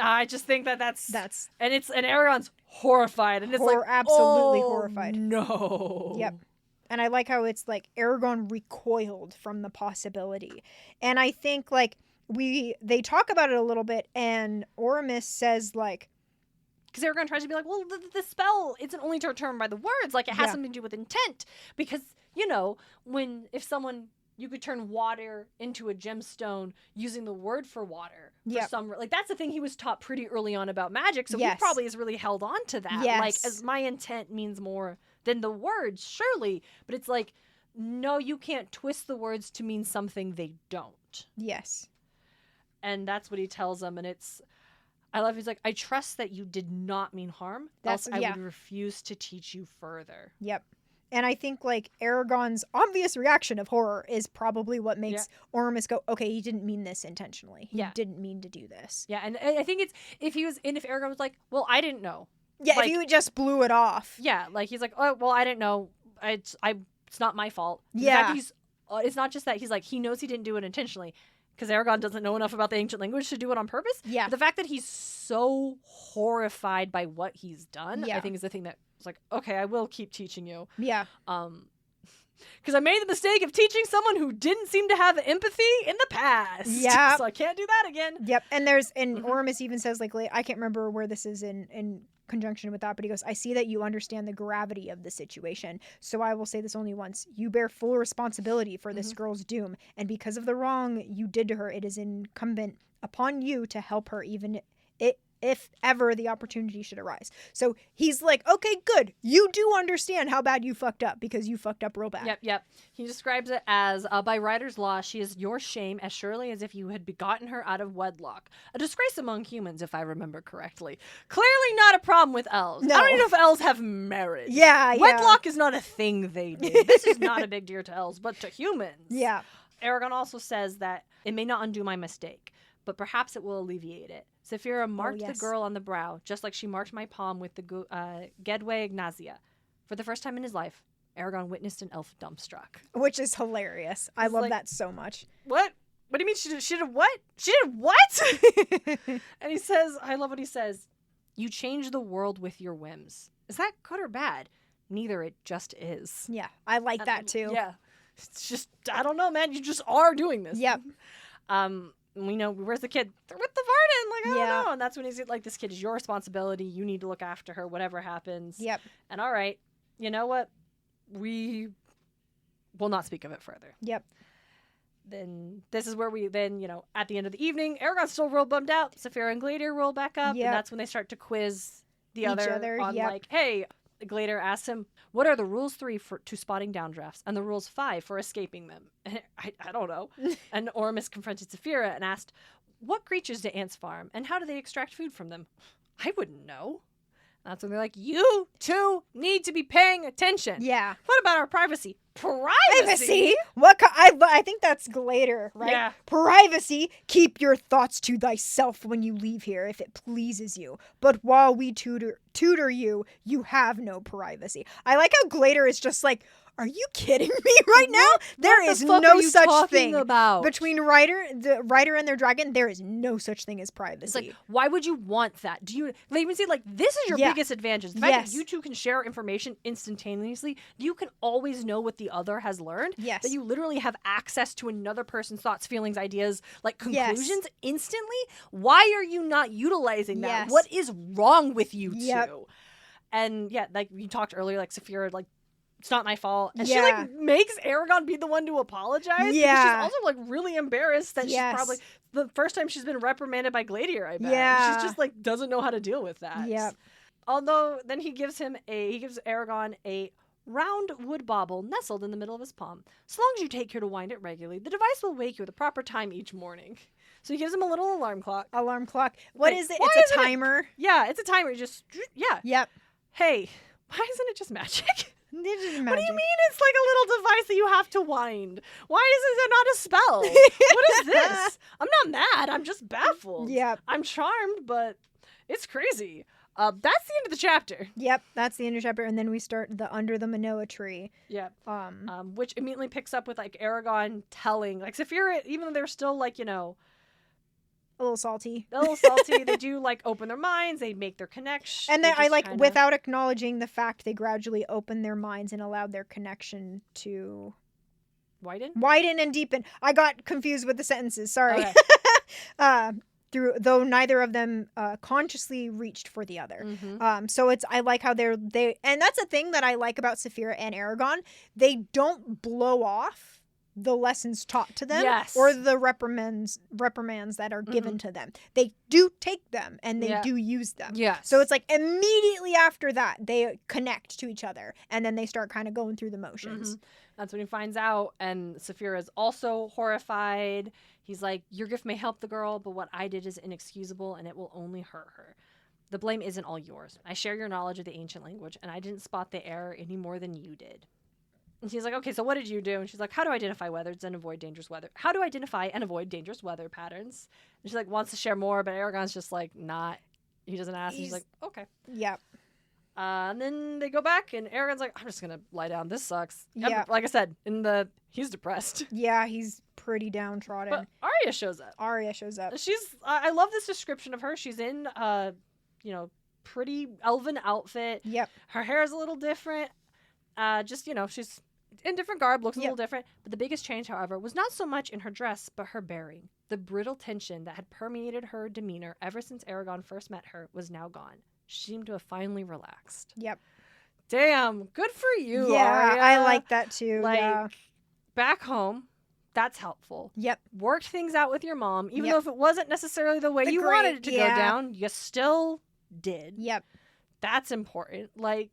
I just think that's and Eragon's horrified, and it's absolutely horrified. No. Yep. And I like how it's like Eragon recoiled from the possibility. And I think they talk about it a little bit, and Oramis says because Eragon tries to be like, well, the spell isn't only determined by the words, it has something to do with intent. Because, if someone, you could turn water into a gemstone using the word for water. That's the thing he was taught pretty early on about magic, so he probably has really held on to that. Yes. As my intent means more than the words, surely. But it's no, you can't twist the words to mean something they don't. Yes. And that's what he tells them, and I love, he's like, I trust that you did not mean harm, else I would refuse to teach you further. Yep. And I think Eragon's obvious reaction of horror is probably what makes Oramis go, okay, he didn't mean this intentionally. He didn't mean to do this. Yeah, and I think it's, if Eragon was like, well, I didn't know. Yeah, if you just blew it off. Yeah, he's like, oh, well, I didn't know. It's not my fault. Yeah. It's not just that he knows he didn't do it intentionally. Because Eragon doesn't know enough about the ancient language to do it on purpose. Yeah. But the fact that he's so horrified by what he's done, I think is the thing that was okay, I will keep teaching you. Yeah. Because I made the mistake of teaching someone who didn't seem to have empathy in the past. Yeah. So I can't do that again. Yep. And Oramis even says, I can't remember where this is in conjunction with that, but he goes, I see that you understand the gravity of the situation, so I will say this only once. You bear full responsibility for this girl's doom, and because of the wrong you did to her, it is incumbent upon you to help her, even if ever the opportunity should arise. So he's like, okay, good. You do understand how bad you fucked up, because you fucked up real bad. Yep. He describes it as, by writer's law, she is your shame as surely as if you had begotten her out of wedlock. A disgrace among humans, if I remember correctly. Clearly not a problem with elves. No. I don't even know if elves have marriage. Yeah. Wedlock is not a thing they do. This is not a big deal to elves, but to humans. Yeah. Eragon also says that it may not undo my mistake, but perhaps it will alleviate it. Saphira marked the girl on the brow, just like she marked my palm with the Gedwe Ignazia. For the first time in his life, Eragon witnessed an elf dumbstruck. Which is hilarious. I love that so much. What? What do you mean she did what? She did what? And he says, I love what he says, you change the world with your whims. Is that good or bad? Neither, it just is. Yeah, I like that too. Yeah. It's just, I don't know, man. You just are doing this. Yep. We know, where's the kid? They're with the Varden. I don't know. And that's when he's like, this kid is your responsibility. You need to look after her, whatever happens. Yep. And all right, you know what? We will not speak of it further. Yep. Then this is where at the end of the evening, Eragon's still real bummed out. Saphira and Glader roll back up. Yep. And that's when they start to quiz each other on hey, Glader asks him, what are the rules 3 to spotting downdrafts and the rules 5 for escaping them? And I don't know. And Oramis confronted Saphira and asked, what creatures do ants farm and how do they extract food from them? I wouldn't know. That's when they're like, you two need to be paying attention. Yeah. What about our privacy? Privacy? What? I think that's Glader, right? Yeah. Privacy. Keep your thoughts to thyself when you leave here, if it pleases you. But while we tutor you, you have no privacy. I like how Glader is just like, are you kidding me right now? There is no such thing about? Between the writer and their dragon. There is no such thing as privacy. It's like, why would you want that? Do you? They even say like, this is your biggest advantage. The fact that you two can share information instantaneously. You can always know what the other has learned. Yes. That you literally have access to another person's thoughts, feelings, ideas, like conclusions instantly. Why are you not utilizing that? Yes. What is wrong with you two? And like you talked earlier, like Saphira, like, it's not my fault. And she like makes Eragon be the one to apologize. Yeah. Because she's also like really embarrassed that she's probably the first time she's been reprimanded by Gladiator, I bet. Yeah. She's just like doesn't know how to deal with that. Yeah. Although then he gives Eragon a round wood bauble nestled in the middle of his palm. So long as you take care to wind it regularly, the device will wake you at the proper time each morning. So he gives him a little alarm clock. What is it? It's a timer. It's a timer. Yep. Hey, why isn't it just magic? What do you mean it's like a little device that you have to wind? Why is it not a spell? What is this? I'm not mad. I'm just baffled. Yep. I'm charmed, but it's crazy. That's the end of the chapter. Yep, that's the end of the chapter, and then we start the Under the Menoa Tree. Yep. Which immediately picks up with like Eragon telling, like Saphira, even though they're still like, a little salty. They do like open their minds. They make their connection. And then I like, without acknowledging the fact, they gradually open their minds and allowed their connection to widen and deepen. I got confused with the sentences. Sorry. Okay. Though neither of them consciously reached for the other. Mm-hmm. So I like how they and that's a thing that I like about Saphira and Eragon. They don't blow off the lessons taught to them or the reprimands that are given to them. They do take them and they do use them. So it's like immediately after that they connect to each other and then they start kind of going through the motions. Mm-hmm. That's when he finds out, and Saphira is also horrified. He's like, your gift may help the girl, but what I did is inexcusable and it will only hurt her. The blame isn't all yours. I share your knowledge of the ancient language and I didn't spot the error any more than you did. And he's like, okay, so what did you do? And she's like, how do I identify weathers and avoid dangerous weather? How do I identify and avoid dangerous weather patterns? And she like wants to share more, but Eragon's just like not. He doesn't ask. He's like, okay. Yep. And then they go back, and Eragon's like, I'm just gonna lie down. This sucks. Yeah. Like I said, he's depressed. Yeah, he's pretty downtrodden. But Arya shows up. I love this description of her. She's in pretty elven outfit. Yep. Her hair is a little different. She's in different garb, looks a little different. But the biggest change, however, was not so much in her dress, but her bearing. The brittle tension that had permeated her demeanor ever since Eragon first met her was now gone. She seemed to have finally relaxed. Yep. Damn, good for you, yeah, Arya. I like that too. Like, back home, that's helpful. Yep. Worked things out with your mom, even though if it wasn't necessarily the way you wanted it to go down, you still did. Yep. That's important. Like,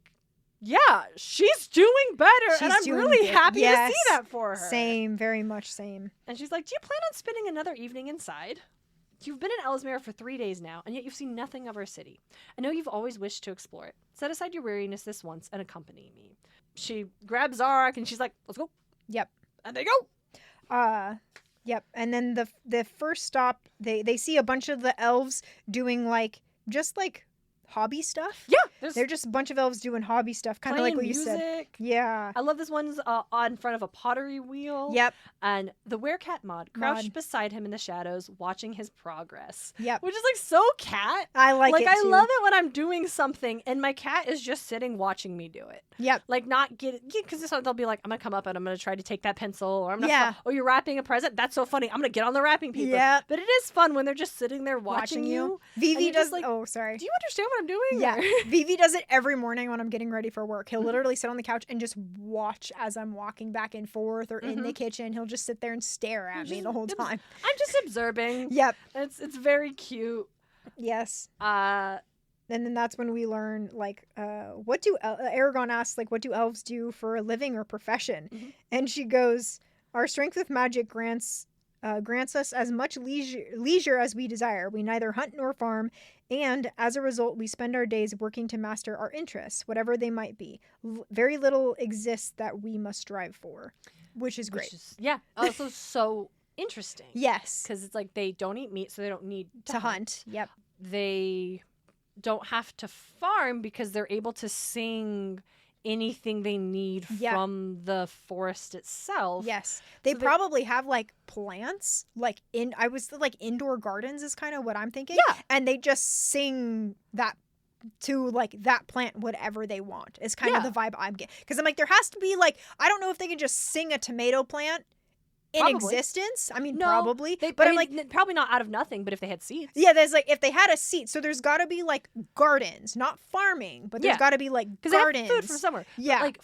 yeah, she's doing better, and I'm really happy to see that for her. Same, very much same. And she's like, do you plan on spending another evening inside? You've been in Ellesmere for 3 days now, and yet you've seen nothing of our city. I know you've always wished to explore it. Set aside your weariness this once and accompany me. She grabs Zarek, and she's like, let's go. Yep. And they go. Yep. And then the first stop, they see a bunch of the elves doing just hobby stuff. Yeah. They're just a bunch of elves doing hobby stuff, kind of like what you said. Yeah. I love this one's on front of a pottery wheel. Yep. And the werecat Maud crouched beside him in the shadows, watching his progress. Yep. Which is so cat. I like it too. I love it when I'm doing something and my cat is just sitting watching me do it. Yep. Not because they'll be like, I'm gonna come up and I'm gonna try to take that pencil, or I'm gonna oh, you're wrapping a present? That's so funny. I'm gonna get on the wrapping paper. Yeah. But it is fun when they're just sitting there watching you. Vivi does oh, sorry. Do you understand what I'm doing? Yeah. Vivi does it every morning when I'm getting ready for work. He'll literally sit on the couch and just watch as I'm walking back and forth or in the kitchen. He'll just sit there and stare at me the whole time. I'm just observing. Yep. It's very cute. Yes. And then that's when we learn, what do Eragon asks, what do elves do for a living or profession? Mm-hmm. And she goes, our strength with magic grants us as much leisure as we desire. We neither hunt nor farm, and as a result, we spend our days working to master our interests, whatever they might be. Very little exists that we must strive for, which is great. Also so interesting. Yes. Because it's they don't eat meat, so they don't need to hunt. Yep. They don't have to farm because they're able to sing anything they need from the forest itself. Yes. They probably have like plants, like indoor gardens is kind of what I'm thinking. Yeah. And they just sing that to like that plant whatever they want is kind of the vibe I'm getting. Because I'm like, there has to be like, I don't know if they can just sing a tomato plant in existence. I mean, probably. I'm like, probably not out of nothing, but if they had seeds. Yeah, there's like, if they had a seed, so there's got to be like gardens, not farming, but there's got to be like gardens. They have food from somewhere. Yeah. But, like,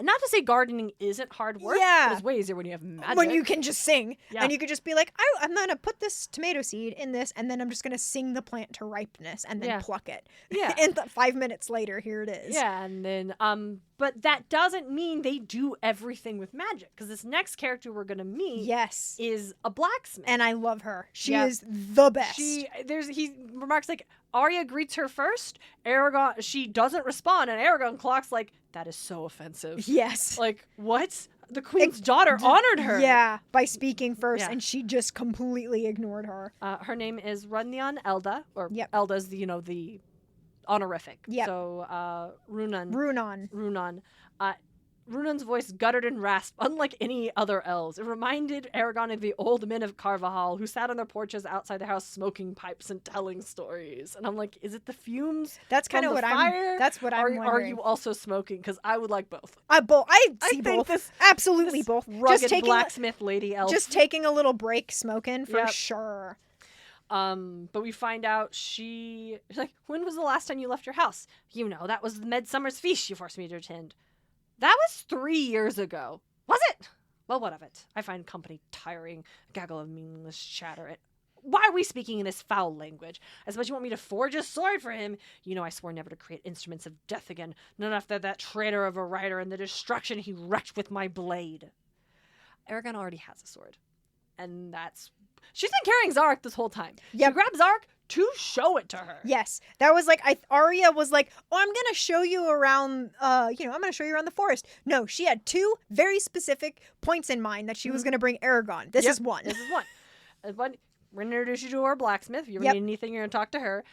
not to say gardening isn't hard work. Yeah. But it's way easier when you have magic. When you can just sing. Yeah. And you could just be like, I'm going to put this tomato seed in this, and then I'm just going to sing the plant to ripeness and then pluck it. Yeah. And 5 minutes later, here it is. Yeah, and then, but that doesn't mean they do everything with magic, because this next character we're going to meet is a blacksmith. And I love her. She is the best. He remarks like, Arya greets her first, Eragon, she doesn't respond, and Eragon clocks like, that is so offensive. Yes. Like, what? The queen's daughter honored her. Yeah, by speaking first, and she just completely ignored her. Her name is Runyan Elda, or Elda's the honorific. Yep. So, Runan. Runan's voice guttered and rasped, unlike any other elves. It reminded Eragon of the old men of Carvajal who sat on their porches outside the house smoking pipes and telling stories. And I'm like, is it the fumes? That's kind of what I'm. That's what I'm wondering. Are you also smoking? Because I would like both. I see both. Absolutely this both. Rugged just taking blacksmith lady elf. Just taking a little break smoking for sure. But we find out she's like, when was the last time you left your house? That was the Midsummer's Feast you forced me to attend. That was 3 years ago. Was it? Well, what of it? I find company tiring. A gaggle of meaningless chatter. Why are we speaking in this foul language? I suppose you want me to forge a sword for him. I swore never to create instruments of death again. Not after that traitor of a rider and the destruction he wrecked with my blade. Eragon already has a sword. And she's been carrying Zarek this whole time. Yep. She grabs Zarek to show it to her. Yes. That was like, Arya was like, oh, I'm going to show you around, I'm going to show you around the forest. No, she had 2 very specific points in mind that she was going to bring Eragon. This is one. This is one. We're going to introduce you to our blacksmith. If you ever need anything, you're going to talk to her.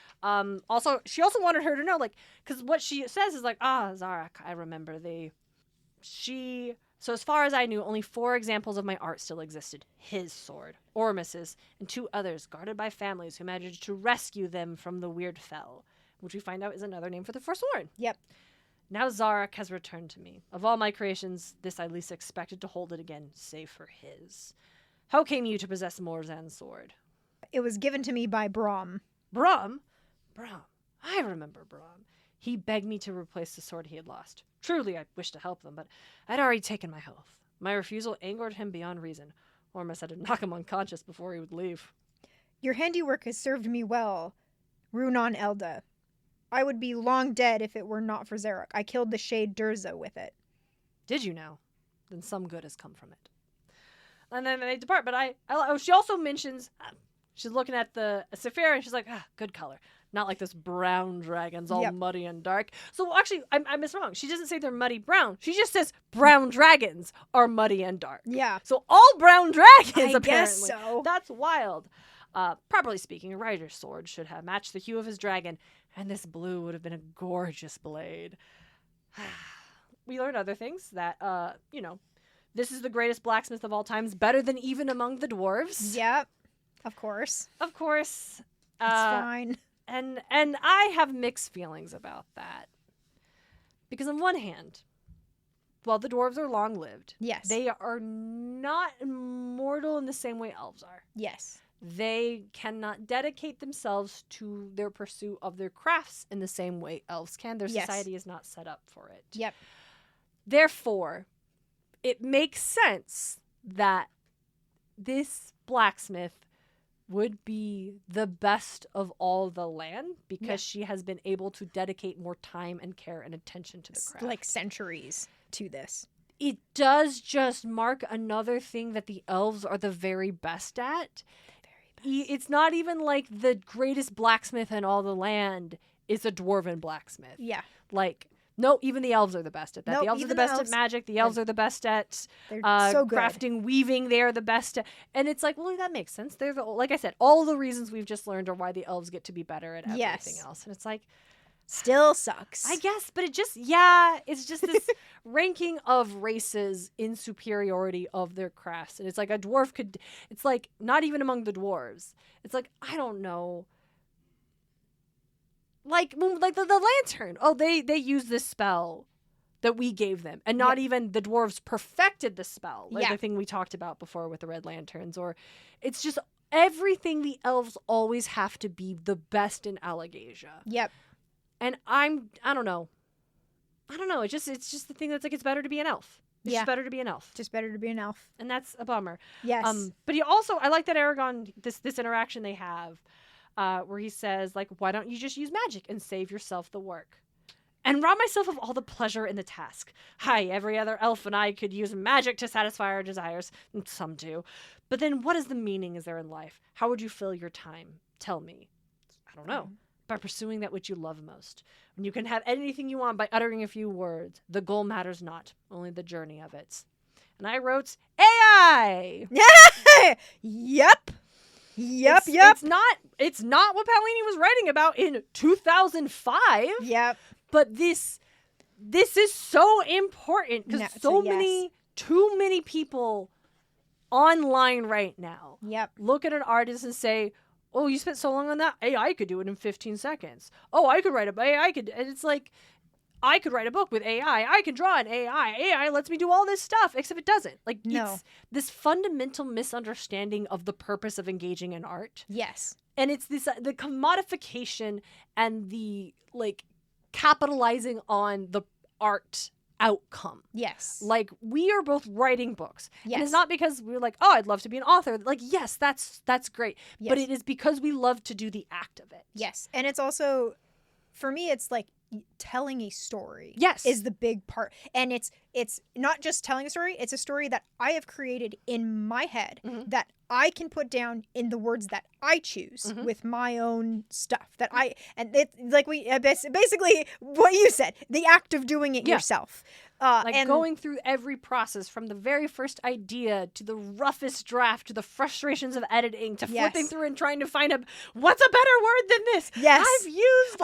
She also wanted her to know, like, because what she says is like, Zarek, I remember So as far as I knew, only 4 examples of my art still existed. His sword, Ormus's, and 2 others guarded by families who managed to rescue them from the weird fell, which we find out is another name for the Forsworn. Yep. Now Zarek has returned to me. Of all my creations, this I least expected to hold it again, save for his. How came you to possess Morzan's sword? It was given to me by Brom. Brom? I remember Brom. He begged me to replace the sword he had lost. Truly, I wished to help them, but I'd already taken my health. My refusal angered him beyond reason. Ormus had to knock him unconscious before he would leave. Your handiwork has served me well, Runan Elda. I would be long dead if it were not for Zarek. I killed the shade Durza with it. Did you now? Then some good has come from it. And then they depart, but she also mentions, she's looking at the Saphira, and she's like, good color. Not like this brown dragon's all muddy and dark. So actually, I miss wrong. She doesn't say they're muddy brown. She just says brown dragons are muddy and dark. Yeah. So all brown dragons, apparently. Guess so. That's wild. Properly speaking, a rider's sword should have matched the hue of his dragon, and this blue would have been a gorgeous blade. We learn other things that, this is the greatest blacksmith of all times, better than even among the dwarves. Yep. Of course. It's fine. And I have mixed feelings about that. Because on one hand, while the dwarves are long-lived, yes, they are not immortal in the same way elves are. Yes. They cannot dedicate themselves to their pursuit of their crafts in the same way elves can. Their society is not set up for it. Yep. Therefore, it makes sense that this blacksmith would be the best of all the land because she has been able to dedicate more time and care and attention to the craft. Like centuries to this. It does just mark another thing that the elves are the very best at. It's not even like the greatest blacksmith in all the land is a dwarven blacksmith. Yeah. Like, no, even the elves are the best at that. No, the elves are the best at magic. The elves are the best at so good. Crafting, weaving. They are the best at, and it's like, well, that makes sense. They're like I said, all the reasons we've just learned are why the elves get to be better at everything else. And it's like, Still sucks. I guess, but it's just this ranking of races in superiority of their crafts. And it's like a dwarf it's like not even among the dwarves. It's like, I don't know. Like the lantern. Oh, they use this spell that we gave them. And not even the dwarves perfected the spell. Like the thing we talked about before with the red lanterns. Or it's just everything the elves always have to be the best in Allegasia. Yep. And I don't know. It's just the thing that's like, it's better to be an elf. It's just better to be an elf. Just better to be an elf. And that's a bummer. Yes. But I like that Eragon, this interaction they have, where he says, like, why don't you just use magic and save yourself the work? And rob myself of all the pleasure in the task. Hi, every other elf and I could use magic to satisfy our desires. Some do. But then what is the meaning is there in life? How would you fill your time? Tell me. I don't know. By pursuing that which you love most. When you can have anything you want by uttering a few words. The goal matters not, only the journey of it. And I wrote AI. Yep. It's not what Paolini was writing about in 2005. Yep. But this is so important because too many people online right now. Yep. Look at an artist and say, oh, you spent so long on that? AI could do it in 15 seconds. Oh, I could write a book. And it's like, I could write a book with AI. I can draw an AI. AI lets me do all this stuff, except it doesn't. Like, it's this fundamental misunderstanding of the purpose of engaging in art. Yes. And it's this the commodification and the, like, capitalizing on the art outcome. Yes. Like, we are both writing books. Yes. And it's not because we're like, oh, I'd love to be an author. Like, yes, that's great. Yes. But it is because we love to do the act of it. Yes. And it's also, for me, it's like telling a story. Yes. Is the big part. And it's not just telling a story, it's a story that I have created in my head that I can put down in the words that I choose with my own stuff and it's like basically what you said, the act of doing it yourself. And going through every process from the very first idea to the roughest draft to the frustrations of editing to flipping through and trying to find what's a better word than this. Yes. I've used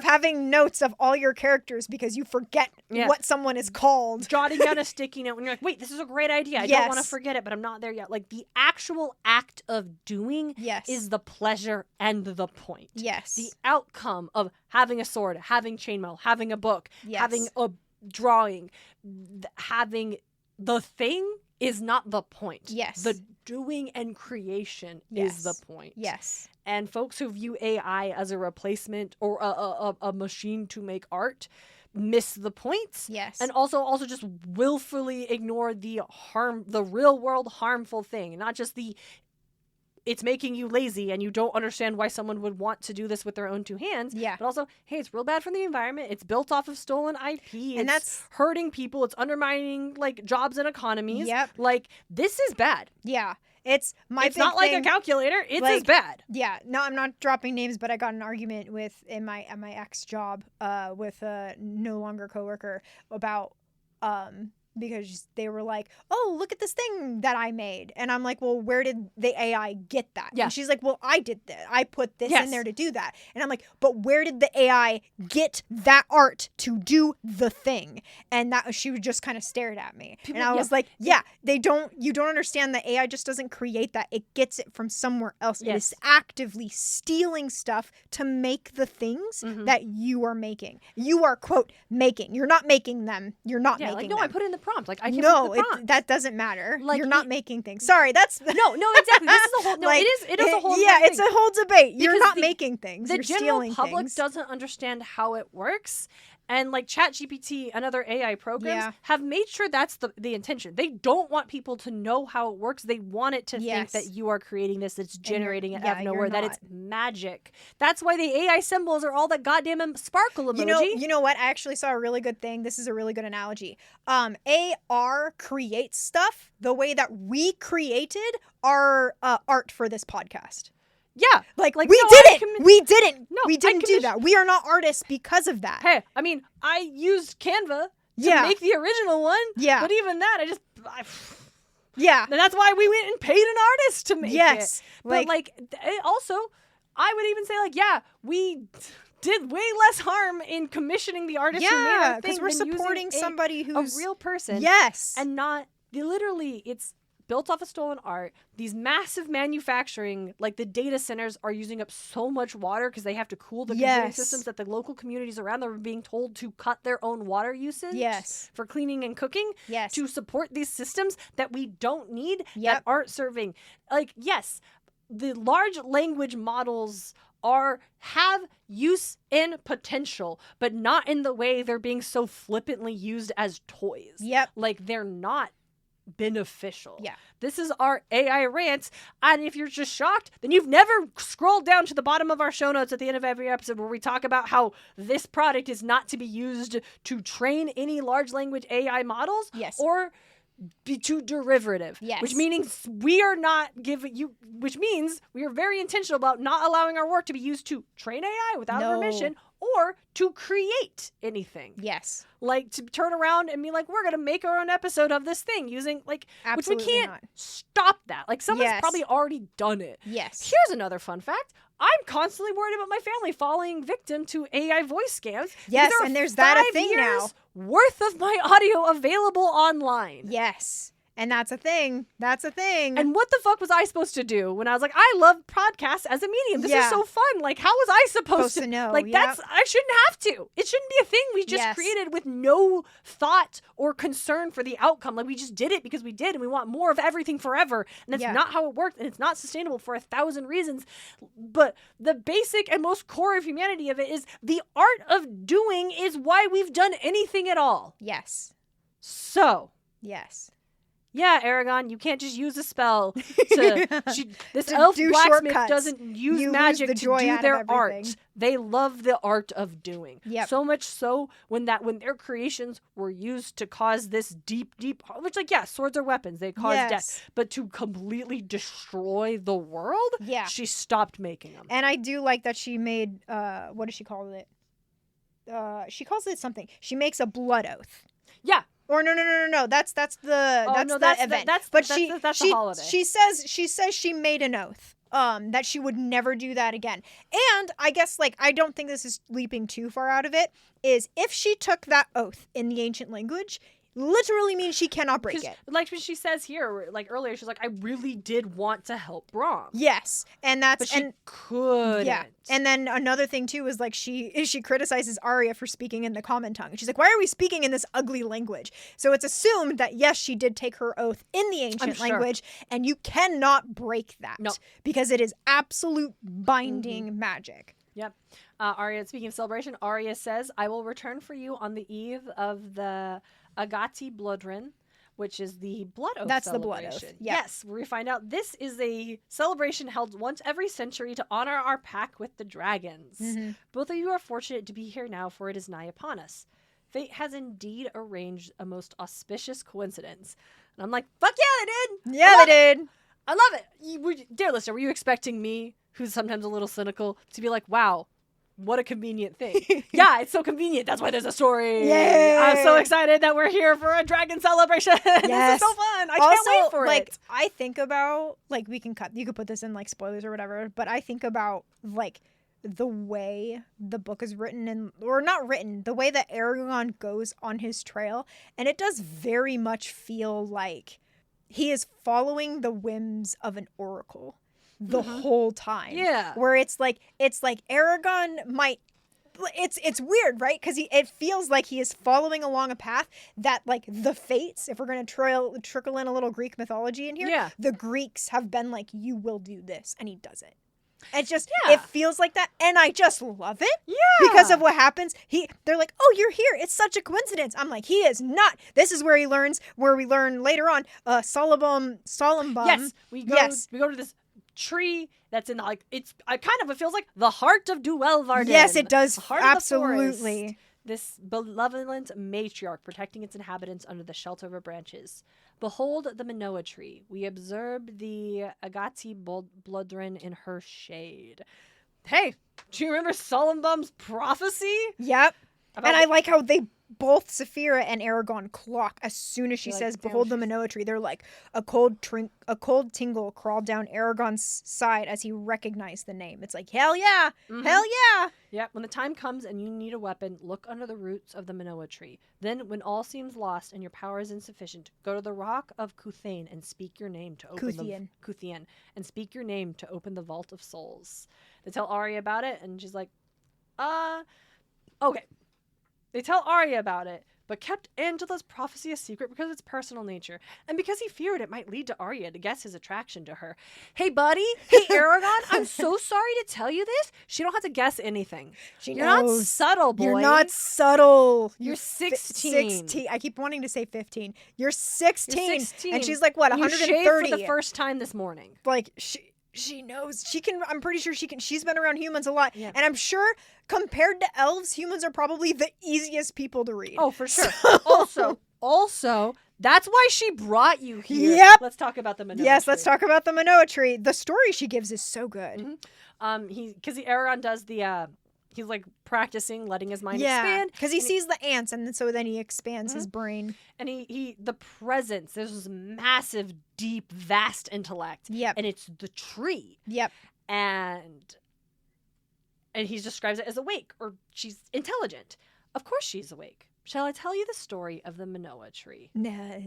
having notes of all your characters because you forget what someone is called. Jotting down a sticky note when you're like, wait, this is a great idea. I don't want to forget it, but I'm not there yet. Like, the actual act of doing is the pleasure and the point. Yes. The outcome of having a sword, having chainmail, having a book, having a drawing, having the thing is not the point. Yes. The doing and creation is the point. Yes. And folks who view AI as a replacement or a machine to make art miss the points. Yes. And also just willfully ignore the real world harmful thing, not just it's making you lazy and you don't understand why someone would want to do this with their own two hands. Yeah. But also, hey, it's real bad for the environment. It's built off of stolen IP. And that's hurting people. It's undermining, like, jobs and economies. Yep. Like, this is bad. Yeah. It's not like a calculator. It's as bad. Yeah. No, I'm not dropping names, but I got an argument at my ex job with a no longer coworker about because they were like, oh, look at this thing that I made. And I'm like, well, where did the AI get that? Yeah. And she's like, well, I did that. I put this in there to do that. And I'm like, but where did the AI get that art to do the thing? And she just kind of stared at me. And I was like, you don't understand that AI just doesn't create that. It gets it from somewhere else. It is actively stealing stuff to make the things that you are making. You are, quote, making. You're not making them. You're not making them. I put in the prompt. Like, I can put the prompt. That doesn't matter. Like, you're not making things. Sorry, that's no, exactly. This is a whole. No, like, it is a whole. Yeah, it's a whole debate. You're not making things. The you're general stealing public things. doesn't understand how it works, and like ChatGPT and other AI programs have made sure that's the intention. They don't want people to know how it works. They want it to think that you are creating this. It's generating it out of nowhere. That it's magic. That's why the AI symbols are all that goddamn sparkle emoji. You know what? I actually saw a really good thing. This is a really good analogy. AR creates stuff the way that we created our art for this podcast. Yeah, like we didn't do that. We are not artists because of that. Hey, I mean, I used Canva to make the original one. Yeah, but even that, and that's why we went and paid an artist to make it. But also, I would even say, like, we did way less harm in commissioning the artist who made our thing because we're supporting somebody who's a real person. Yes. And not, literally, it's built off of stolen art. These massive manufacturing, like the data centers, are using up so much water because they have to cool the computing systems that the local communities around them are being told to cut their own water usage for cleaning and cooking to support these systems that we don't need that aren't serving. Like, yes, the large language models have use and potential, but not in the way they're being so flippantly used as toys. Like, they're not beneficial. This is our AI rant, and if you're just shocked, then you've never scrolled down to the bottom of our show notes at the end of every episode where we talk about how this product is not to be used to train any large language AI models or be too derivative, which means we are very intentional about not allowing our work to be used to train AI without permission or to create anything. Like, to turn around and be like, we're going to make our own episode of this thing using, like, Absolutely which we can't not. stop that. Like, someone's probably already done it. Here's another fun fact. I'm constantly worried about my family falling victim to AI voice scams. And there's that a thing now. Worth of my audio available online. And that's a thing. And what the fuck was I supposed to do when I was like, I love podcasts as a medium. This is so fun. Like, how was I supposed to know? Like, I shouldn't have to. It shouldn't be a thing we just created with no thought or concern for the outcome. Like, we just did it because we did, and we want more of everything forever. And that's not how it worked, and it's not sustainable for 1,000 reasons. But the basic and most core of humanity of it is the art of doing is why we've done anything at all. So. Yeah, Eragon, you can't just use a spell this elf blacksmith doesn't use magic to do their art. They love the art of doing. So much so when their creations were used to cause this deep, which, like, swords are weapons. They cause death. But to completely destroy the world, she stopped making them. And I do like that she made, what does she call it? She calls it something. She makes a blood oath. Or no. That's the event. That's the holiday. She says she made an oath. That she would never do that again. And I guess, like, I don't think this is leaping too far out of it, is if she took that oath in the ancient language, literally means she cannot break it. Like what she says here, like earlier, she's like, I really did want to help Brom. And that's... But she couldn't. And then another thing, too, is, like, she criticizes Arya for speaking in the common tongue. She's like, why are we speaking in this ugly language? So it's assumed that, yes, she did take her oath in the ancient language, and you cannot break that. Because it is absolute binding magic. Arya, speaking of celebration, Arya says, I will return for you on the eve of the Agati Bloodrin, which is the blood oath That's celebration. The blood oath. Yes, where we find out this is a celebration held once every century to honor our pact with the dragons. Both of you are fortunate to be here now, for it is nigh upon us. Fate has indeed arranged a most auspicious coincidence. And I'm like, fuck yeah, they did! They did! I love it! Dear listener, were you expecting me, who's sometimes a little cynical, to be like, wow, what a convenient thing. It's so convenient. That's why there's a story. Yay! I'm so excited that we're here for a dragon celebration. This is so fun. I can't wait for it. I think about, like, you could put this in, like, spoilers or whatever, but I think about, like, the way the book is written, or not written, the way that Eragon goes on his trail, and it does very much feel like he is following the whims of an oracle the whole time. Where it's like Eragon might, it's weird, right? Because it feels like he is following along a path that, like, the fates, if we're going to trickle in a little Greek mythology in here, the Greeks have been like, you will do this, and he does it. It's just, it feels like that, and I just love it. Because of what happens. They're like, oh, you're here. It's such a coincidence. I'm like, he is not. This is where we learn later on, Solemn. Yes, we go to this tree that's in, like, it feels like the heart of Duelvarden. Yes, it does. The heart Absolutely. Of the forest. This benevolent matriarch protecting its inhabitants under the shelter of her branches. Behold the Menoa Tree. We observe the Agati Bloodrin in her shade. Hey, do you remember Solemn's prophecy? Yep. And I like how they both, Saphira and Eragon, clock as soon as she says, behold the Menoa Tree. They're like, a cold tingle crawled down Eragon's side as he recognized the name. It's like, hell yeah! Mm-hmm. Hell yeah! Yeah, when the time comes and you need a weapon, look under the roots of the Menoa Tree. Then, when all seems lost and your power is insufficient, go to the rock of Cuthane and speak your name to open Cuthien, and speak your name to open the vault of souls. They tell Arya about it, and she's like, okay. They tell Arya about it, but kept Angela's prophecy a secret because of its personal nature, and because he feared it might lead to Arya to guess his attraction to her. Hey, buddy. Hey, Eragon. I'm so sorry to tell you this. She don't have to guess anything. You're not subtle, boy. You're not subtle. You're 16. 16. I keep wanting to say 15. You're 16. You're 16. And she's like, what, 130? You shaved for the first time this morning. Like, she knows. She can. I'm pretty sure she can. She's been around humans a lot. Yeah. And I'm sure compared to elves, humans are probably the easiest people to read. Oh, for sure. Also, that's why she brought you here. Yep. Let's talk about the Menoa Yes, Tree. Let's talk about the Menoa Tree. The story she gives is so good. Mm-hmm. Because Eragon does the... he's like practicing letting his mind expand. Because he sees the ants, and so then he expands his brain. And he the presence, there's this massive, deep, vast intellect. Yep. And it's the tree. Yep. And he describes it as awake, or she's intelligent. Of course she's awake. Shall I tell you the story of the Menoa Tree? Nah,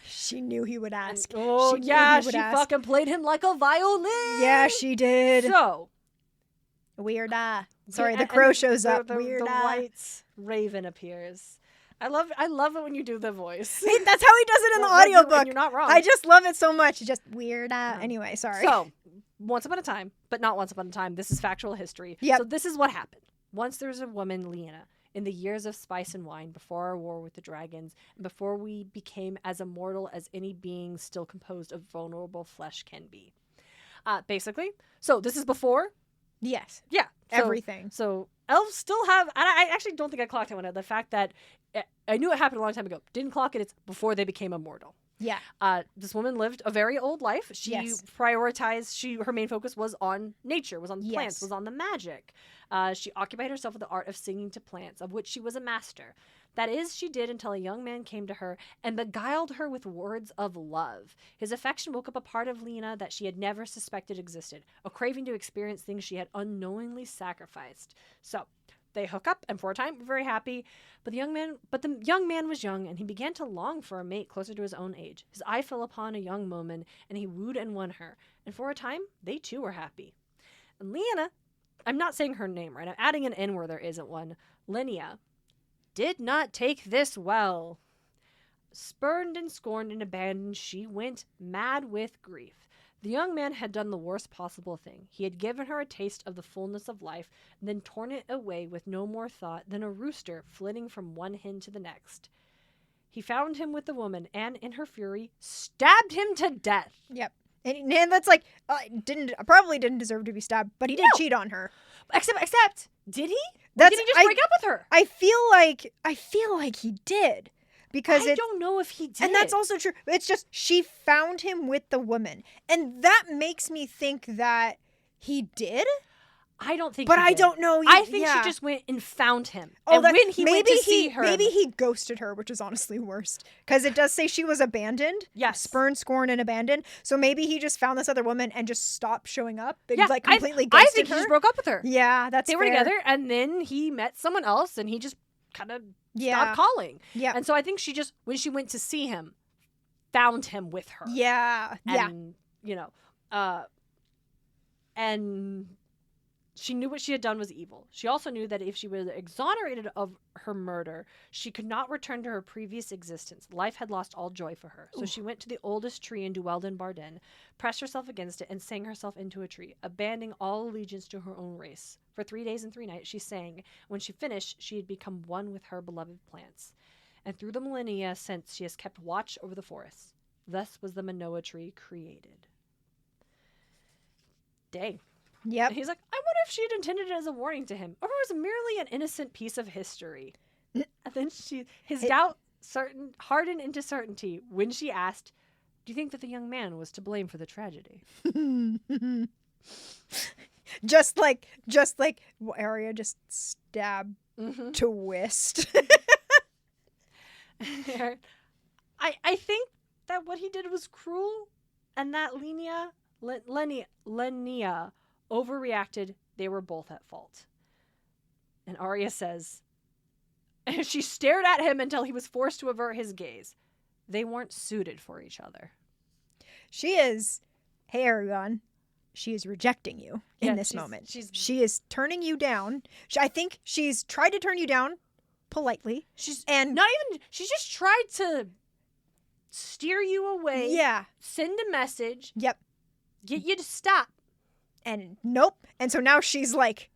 she knew he would ask. She fucking played him like a violin. Yeah, she did. So... Weirda. Sorry, the crow shows up. Weirda. The white raven appears. I love it when you do the voice. That's how he does it in the audiobook. You're not wrong. I just love it so much. Just weirda. Anyway, sorry. So, once upon a time, but not once upon a time, this is factual history. Yep. So this is what happened. Once there was a woman, Luana, in the years of spice and wine, before our war with the dragons, and before we became as immortal as any being still composed of vulnerable flesh can be. Basically. So this is before... Yes. Yeah. Everything. So elves still have, and I actually don't think I clocked it when the fact that I knew it happened a long time ago. Didn't clock it. It's before they became immortal. Yeah. This woman lived a very old life. She prioritized, her main focus was on nature, was on the plants, was on the magic. She occupied herself with the art of singing to plants, of which she was a master. That is, she did until a young man came to her and beguiled her with words of love. His affection woke up a part of Luana that she had never suspected existed, a craving to experience things she had unknowingly sacrificed. So, they hook up, and for a time, were very happy. But the young man was young, and he began to long for a mate closer to his own age. His eye fell upon a young woman, and he wooed and won her. And for a time, they too were happy. And Luana, I'm not saying her name right, I'm adding an N where there isn't one, Linnea, did not take this well. Spurned and scorned and abandoned, she went mad with grief. The young man had done the worst possible thing. He had given her a taste of the fullness of life, and then torn it away with no more thought than a rooster flitting from one hen to the next. He found him with the woman, and in her fury, stabbed him to death. Yep. And that's like, probably didn't deserve to be stabbed, but he did cheat on her. Except, did he? Did he just break up with her? I feel like he did. Because I don't know if he did. And that's also true. It's just she found him with the woman. And that makes me think that he did. I don't think But he I did. don't know. I think she just went and found him. Oh, and when he went to see her. Maybe he ghosted her, which is honestly worst. Because it does say she was abandoned. Yes. Spurned, scorned, and abandoned. So maybe he just found this other woman and just stopped showing up. And completely ghosted her. I think he just broke up with her. Yeah, that's They were together, and then he met someone else, and he just kind of stopped calling. Yeah. And so I think she just, when she went to see him, found him with her. Yeah. And, and she knew what she had done was evil. She also knew that if she was exonerated of her murder, she could not return to her previous existence. Life had lost all joy for her. So she went to the oldest tree and dwelled in Darien, pressed herself against it, and sang herself into a tree, abandoning all allegiance to her own race. For 3 days and 3 nights she sang. When she finished, she had become one with her beloved plants. And through the millennia since, she has kept watch over the forests. Thus was the Menoa Tree created. Dang. Yep. And he's like, I wonder if she had intended it as a warning to him, or if it was merely an innocent piece of history. And then his doubt hardened into certainty when she asked, do you think that the young man was to blame for the tragedy? just like Arya just stabbed Twist. I think that what he did was cruel, and that Lenia overreacted. They were both at fault. And Arya says, she stared at him until he was forced to avert his gaze. They weren't suited for each other. She is, hey, Eragon, she is rejecting you in this moment. She is turning you down. I think she's tried to turn you down politely. She's just tried to steer you away. Yeah. Send a message. Yep. Get you to stop. And nope. And so now she's like,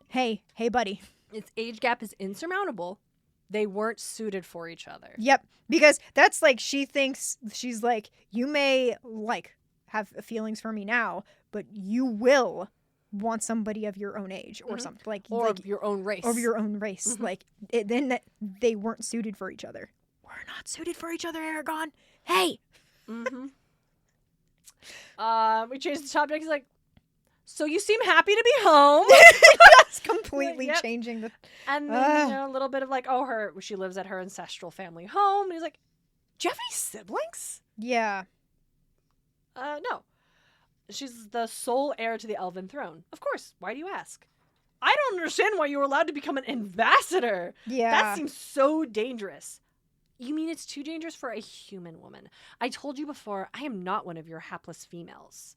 hey, buddy. Its age gap is insurmountable. They weren't suited for each other. Yep. Because that's like, she thinks, she's like, you may like have feelings for me now, but you will want somebody of your own age or something like, or like, of your own race. Or of your own race. Like then they weren't suited for each other. We're not suited for each other, Eragon. Hey. We changed the topic. He's like, so you seem happy to be home. Just completely changing the. And then a little bit of like, she lives at her ancestral family home. And he's like, do you have any siblings? Yeah. No. She's the sole heir to the elven throne. Of course. Why do you ask? I don't understand why you were allowed to become an ambassador. Yeah. That seems so dangerous. You mean it's too dangerous for a human woman? I told you before, I am not one of your hapless females.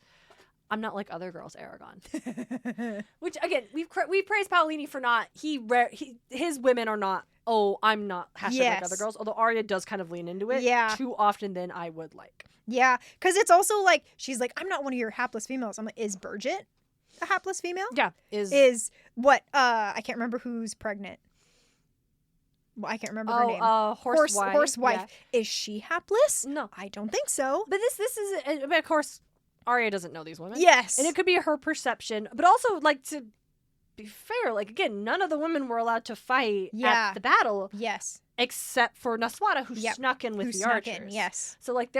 I'm not like other girls, Eragon. Which, again, we praise Paolini for not, his women are not, I'm not like other girls. Although Arya does kind of lean into it too often than I would like. Yeah, because it's also like, she's like, I'm not one of your hapless females. I'm like, is Bridget a hapless female? Yeah. Is what, I can't remember who's pregnant. Well, I can't remember her name. Horsewife. Yeah. Is she hapless? No. I don't think so. But this is, of course, Arya doesn't know these women. Yes. And it could be her perception. But also, like, to be fair, like, again, none of the women were allowed to fight at the battle. Yes. Except for Naswada, who snuck in with the archers. Yes. So, like,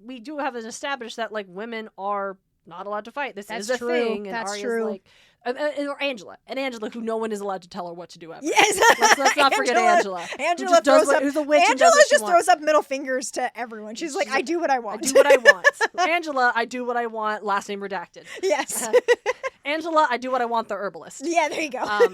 we do have an established that, like, women are not allowed to fight. That's is a true. thing. And That's Arya's true. Like, or Angela. And Angela, who no one is allowed to tell her what to do ever. Yes. Let's not forget Angela. Angela throws up. Who's a witch Angela and just throws up middle fingers to everyone. She's like, I do what I want. I do what I want. Angela, I do what I want. Last name redacted. Yes. Angela, I do what I want. The herbalist. Yeah, there you go.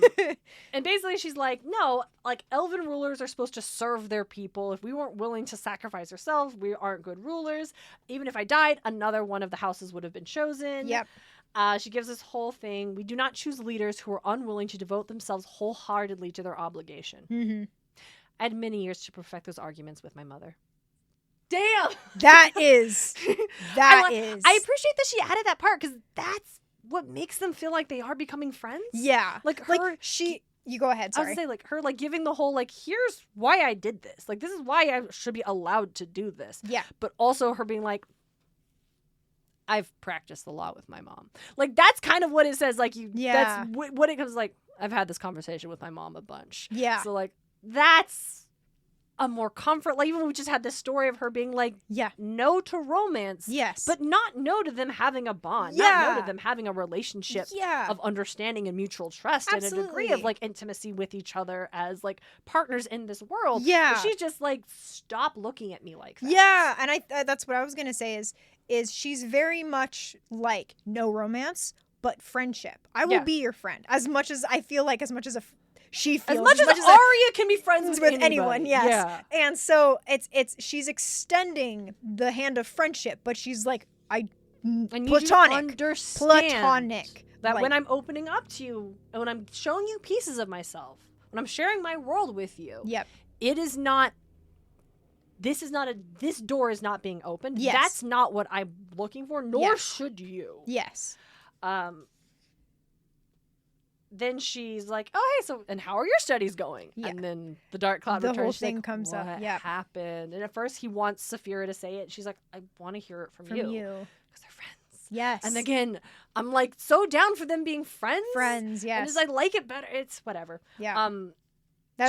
And basically she's like, no, like, elven rulers are supposed to serve their people. If we weren't willing to sacrifice ourselves, we aren't good rulers. Even if I died, another one of the houses would have been chosen. Yep. She gives this whole thing. We do not choose leaders who are unwilling to devote themselves wholeheartedly to their obligation. Mm-hmm. I had many years to perfect those arguments with my mother. Damn! That is. I appreciate that she added that part, because that's what makes them feel like they are becoming friends. Yeah. Like, you go ahead, sorry. I was gonna say, like, her, like, giving the whole, like, here's why I did this. Like, this is why I should be allowed to do this. Yeah. But also her being like, I've practiced the law with my mom. Like, that's kind of what it says. Like, that's what it comes like. I've had this conversation with my mom a bunch. Yeah. So, like, that's a more comfort. Like, even we just had this story of her being like, no to romance. Yes. But not no to them having a bond. Yeah. Not no to them having a relationship of understanding and mutual trust. Absolutely. And a degree of, like, intimacy with each other as, like, partners in this world. Yeah. But she's just like, stop looking at me like that. Yeah. And that's what I was going to say is she's very much like no romance, but friendship. I will be your friend as much as I feel like, as much as she feels. As much as Arya can be friends with anyone, yes. Yeah. And so it's she's extending the hand of friendship, but she's like, platonic that, like, when I'm opening up to you and when I'm showing you pieces of myself, when I'm sharing my world with you, it is not. This door is not being opened. Yes. That's not what I'm looking for, nor should you. Yes. Then she's like, oh, hey, so, and how are your studies going? Yeah. And then the dark cloud returns. The whole thing comes up. What happened? And at first he wants Saphira to say it. She's like, I want to hear it from you. Because they're friends. Yes. And again, I'm like so down for them being friends. Friends, yes. And just, I like it better. It's whatever. Yeah.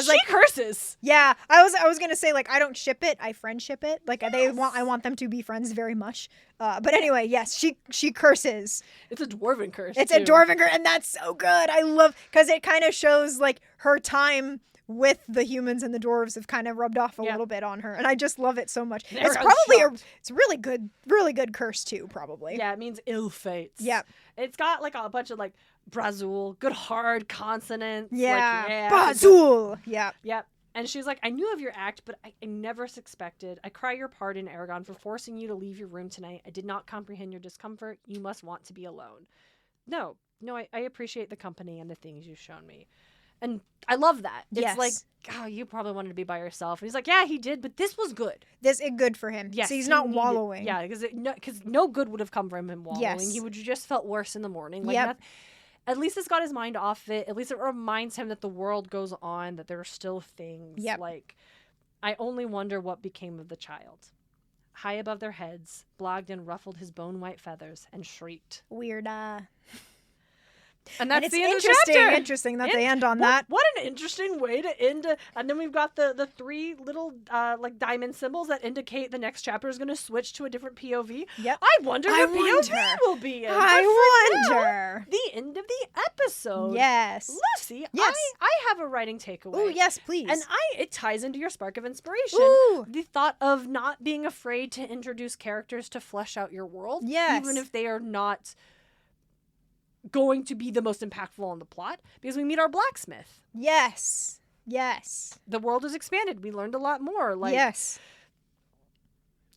She curses. Yeah, I was gonna say, like, I don't ship it, I friendship it. Like, I want them to be friends very much. But anyway, yes, she curses. It's a dwarven curse. It's a dwarven curse, and that's so good. I love, because it kind of shows like her time with the humans and the dwarves have kind of rubbed off a little bit on her, and I just love it so much. It's probably it's really good curse too, probably. Yeah, it means ill fates. Yeah, it's got like a bunch of like Brazul, good hard consonants. Yeah, Brazul. Yeah. Yep. And she's like, I knew of your act, but I never suspected. I cry your pardon, Eragon, for forcing you to leave your room tonight. I did not comprehend your discomfort. You must want to be alone. No, I appreciate the company and the things you've shown me. And I love that. It's like, oh, you probably wanted to be by yourself. And he's like, yeah, he did, but this was good. This is good for him. Yes, so he's not wallowing. Yeah, because no good would have come from him wallowing. Yes. He would have just felt worse in the morning. Like at least it's got his mind off it. At least it reminds him that the world goes on, that there are still things. Yep. Like, I only wonder what became of the child. High above their heads, Blogden ruffled his bone-white feathers and shrieked. Weird, And that's the end of the chapter. Interesting that they end on that. What an interesting way to end. And then we've got the three little like diamond symbols that indicate the next chapter is going to switch to a different POV. Yep. I wonder what POV will be in. I wonder. Now, the end of the episode. Yes. Lucy, yes. I have a writing takeaway. Oh, yes, please. And it ties into your spark of inspiration. Ooh. The thought of not being afraid to introduce characters to flesh out your world. Yes. Even if they are not going to be the most impactful on the plot, because we meet our blacksmith. Yes. The world has expanded. We learned a lot more. Like, yes.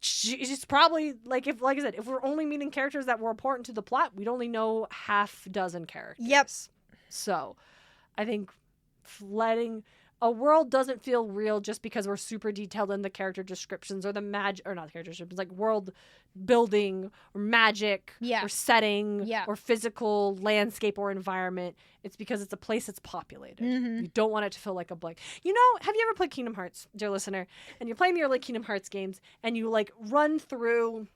She's probably like I said, if we're only meeting characters that were important to the plot, we'd only know half dozen characters. Yep. So, I think letting a world doesn't feel real just because we're super detailed in the character descriptions or the or not the character descriptions, like world building or magic or setting or physical landscape or environment. It's because it's a place that's populated. Mm-hmm. You don't want it to feel like a blank. You know, have you ever played Kingdom Hearts, dear listener? And you're playing the early Kingdom Hearts games and you like run through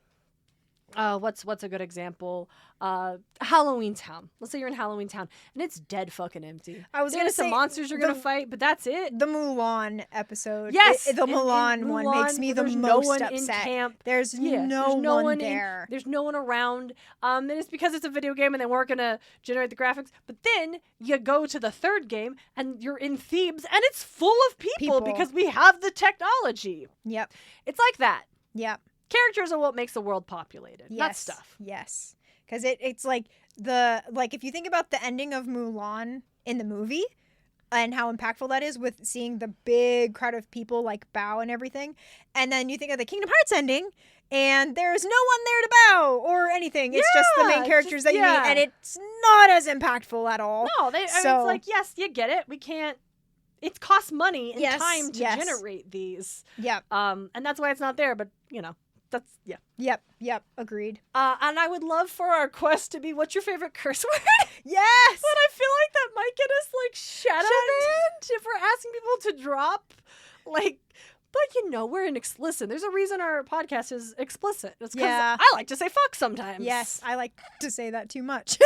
what's a good example? Halloween Town. Let's say you're in Halloween Town and it's dead fucking empty. I was gonna say some monsters you're gonna fight, but that's it. The Mulan episode. Yes, the Mulan one makes me the most upset. In camp. There's no one there. There's no one around. And it's because it's a video game and they weren't gonna generate the graphics. But then you go to the third game and you're in Thebes and it's full of people. Because we have the technology. Yep. It's like that. Yep. Characters are what makes the world populated. Yes. Not stuff. Yes. Because it's like if you think about the ending of Mulan in the movie and how impactful that is with seeing the big crowd of people like bow and everything, and then you think of the Kingdom Hearts ending and there's no one there to bow or anything. It's just the main characters that you meet, and it's not as impactful at all. No, I mean, it's like, yes, you get it. We can't. It costs money and time to generate these. Yep. And that's why it's not there. But you know. That's Yep. Agreed. And I would love for our quest to be, what's your favorite curse word? Yes. But I feel like that might get us like shadow banned if we're asking people to drop like. But you know, we're listen, there's a reason our podcast is explicit. It's because I like to say fuck sometimes. Yes, I like to say that too much.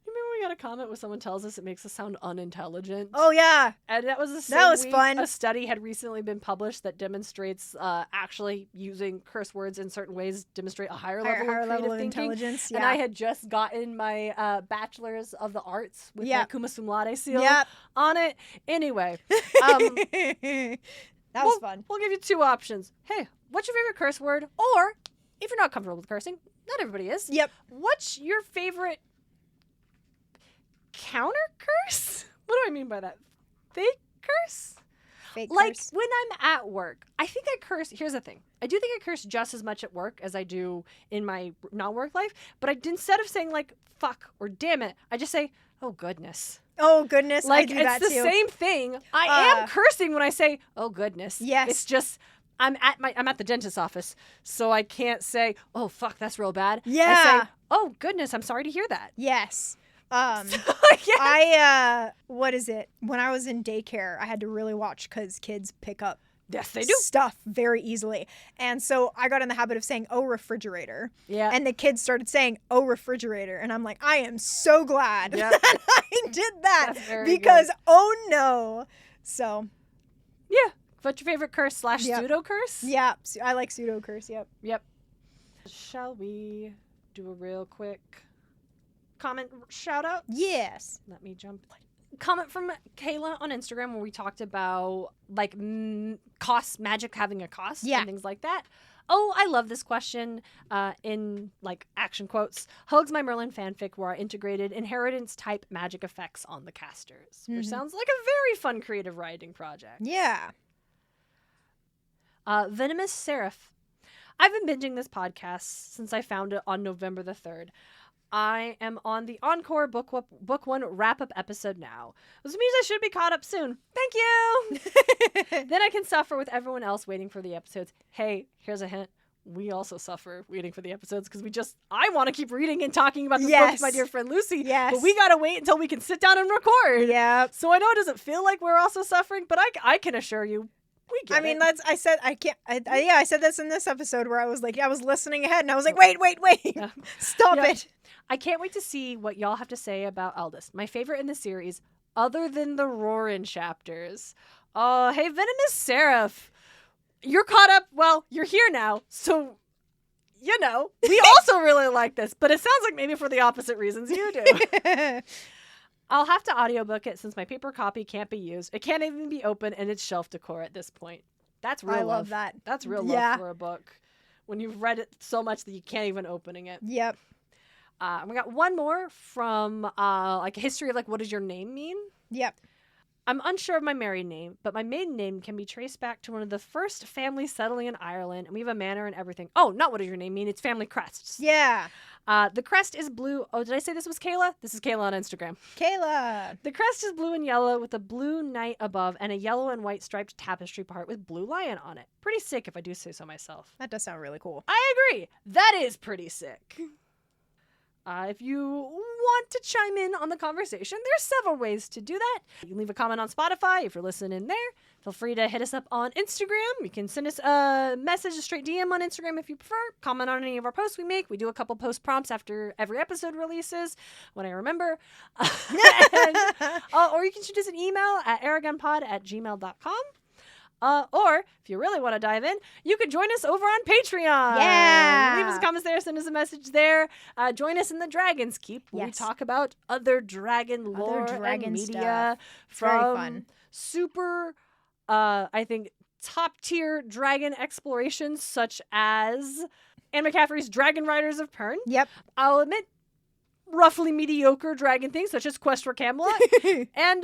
Remember we got a comment where someone tells us it makes us sound unintelligent? Oh, yeah. And that was fun. A study had recently been published that demonstrates actually using curse words in certain ways demonstrate a higher level of creative thinking. Intelligence. Yeah. And I had just gotten my bachelor's of the arts with my Kuma Cum Laude seal on it. Anyway. That was fun. We'll give you two options. Hey, what's your favorite curse word? Or, if you're not comfortable with cursing, not everybody is. Yep. What's your favorite counter curse? What do I mean by that? Fake curse? Fake like curse. When I'm at work, I think I curse. Here's the thing. I do think I curse just as much at work as I do in my non-work life. But instead of saying like fuck or damn it, I just say, oh goodness. Oh goodness. Like I do that it's the same thing. I am cursing when I say, oh goodness. Yes. It's just I'm at the dentist's office, so I can't say, oh fuck, that's real bad. Yeah. I say, oh goodness, I'm sorry to hear that. Yes. What is it? When I was in daycare, I had to really watch because kids pick up Yes, they do. Stuff very easily. And so I got in the habit of saying, oh, refrigerator. Yeah. And the kids started saying, oh, refrigerator. And I'm like, I am so glad that I did that because, good. Oh, no. So. Yeah. What's your favorite curse / pseudo curse? Yeah. I like pseudo curse. Yep. Shall we do a real quick comment shout out? Yes. Let me jump. Comment from Kayla on Instagram where we talked about like cost, magic having a cost and things like that. Oh, I love this question in like action quotes. Hugs my Merlin fanfic where I integrated inheritance type magic effects on the casters, which sounds like a very fun creative writing project. Yeah. Venomous Seraph. I've been binging this podcast since I found it on November the 3rd. I am on the Encore Book 1 wrap-up episode now. This means I should be caught up soon. Thank you! Then I can suffer with everyone else waiting for the episodes. Hey, here's a hint. We also suffer waiting for the episodes because I want to keep reading and talking about this book with my dear friend Lucy. Yes. But we got to wait until we can sit down and record. Yeah. So I know it doesn't feel like we're also suffering, but I can assure you, we get it. I said this in this episode where I was like, I was listening ahead and I was like, wait. Yeah. Stop it. I can't wait to see what y'all have to say about Eldest, my favorite in the series, other than the Roarin chapters. Oh, hey, Venomous Seraph. You're caught up. Well, you're here now, so, we also really like this, but it sounds like maybe for the opposite reasons you do. I'll have to audiobook it since my paper copy can't be used. It can't even be open, and it's shelf decor at this point. That's real love. I love that. That's real love for a book. When you've read it so much that you can't even opening it. Yep. We got one more from like a history of like what does your name mean? Yep. I'm unsure of my married name, but my maiden name can be traced back to one of the first families settling in Ireland, and we have a manor and everything. Oh, not what does your name mean? It's family crests. Yeah. The crest is blue. Oh, did I say this was Kayla? This is Kayla on Instagram. Kayla. The crest is blue and yellow with a blue knight above and a yellow and white striped tapestry part with blue lion on it. Pretty sick if I do say so myself. That does sound really cool. I agree. That is pretty sick. If you want to chime in on the conversation, there's several ways to do that. You can leave a comment on Spotify if you're listening there. Feel free to hit us up on Instagram. You can send us a message, a straight DM on Instagram if you prefer. Comment on any of our posts we make. We do a couple post prompts after every episode releases, when I remember. Or you can shoot us an email at eragonpod@gmail.com. Or if you really want to dive in, you could join us over on Patreon. Yeah. Leave us comments there, send us a message there. Join us in the Dragon's Keep where we talk about other dragon lore and media from super, I think, top tier dragon explorations such as Anne McCaffrey's Dragon Riders of Pern. Yep. I'll admit, roughly mediocre dragon things such as Quest for Camelot and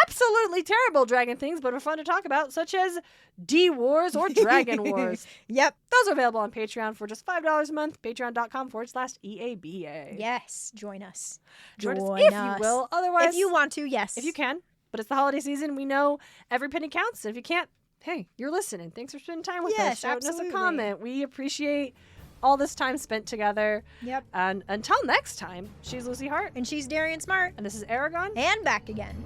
absolutely terrible dragon things but are fun to talk about such as D-Wars or Dragon Wars. Yep. Those are available on Patreon for just $5 a month. Patreon.com/EABA. Yes. Join us. Join us if you will. Otherwise, if you want to, yes. If you can. But it's the holiday season. We know every penny counts. And if you can't, hey, you're listening. Thanks for spending time with us. Shouting us a comment. We appreciate all this time spent together. Yep. And until next time, she's Lucy Hart. And she's Darien Smartt. And this is Eragon. And back again.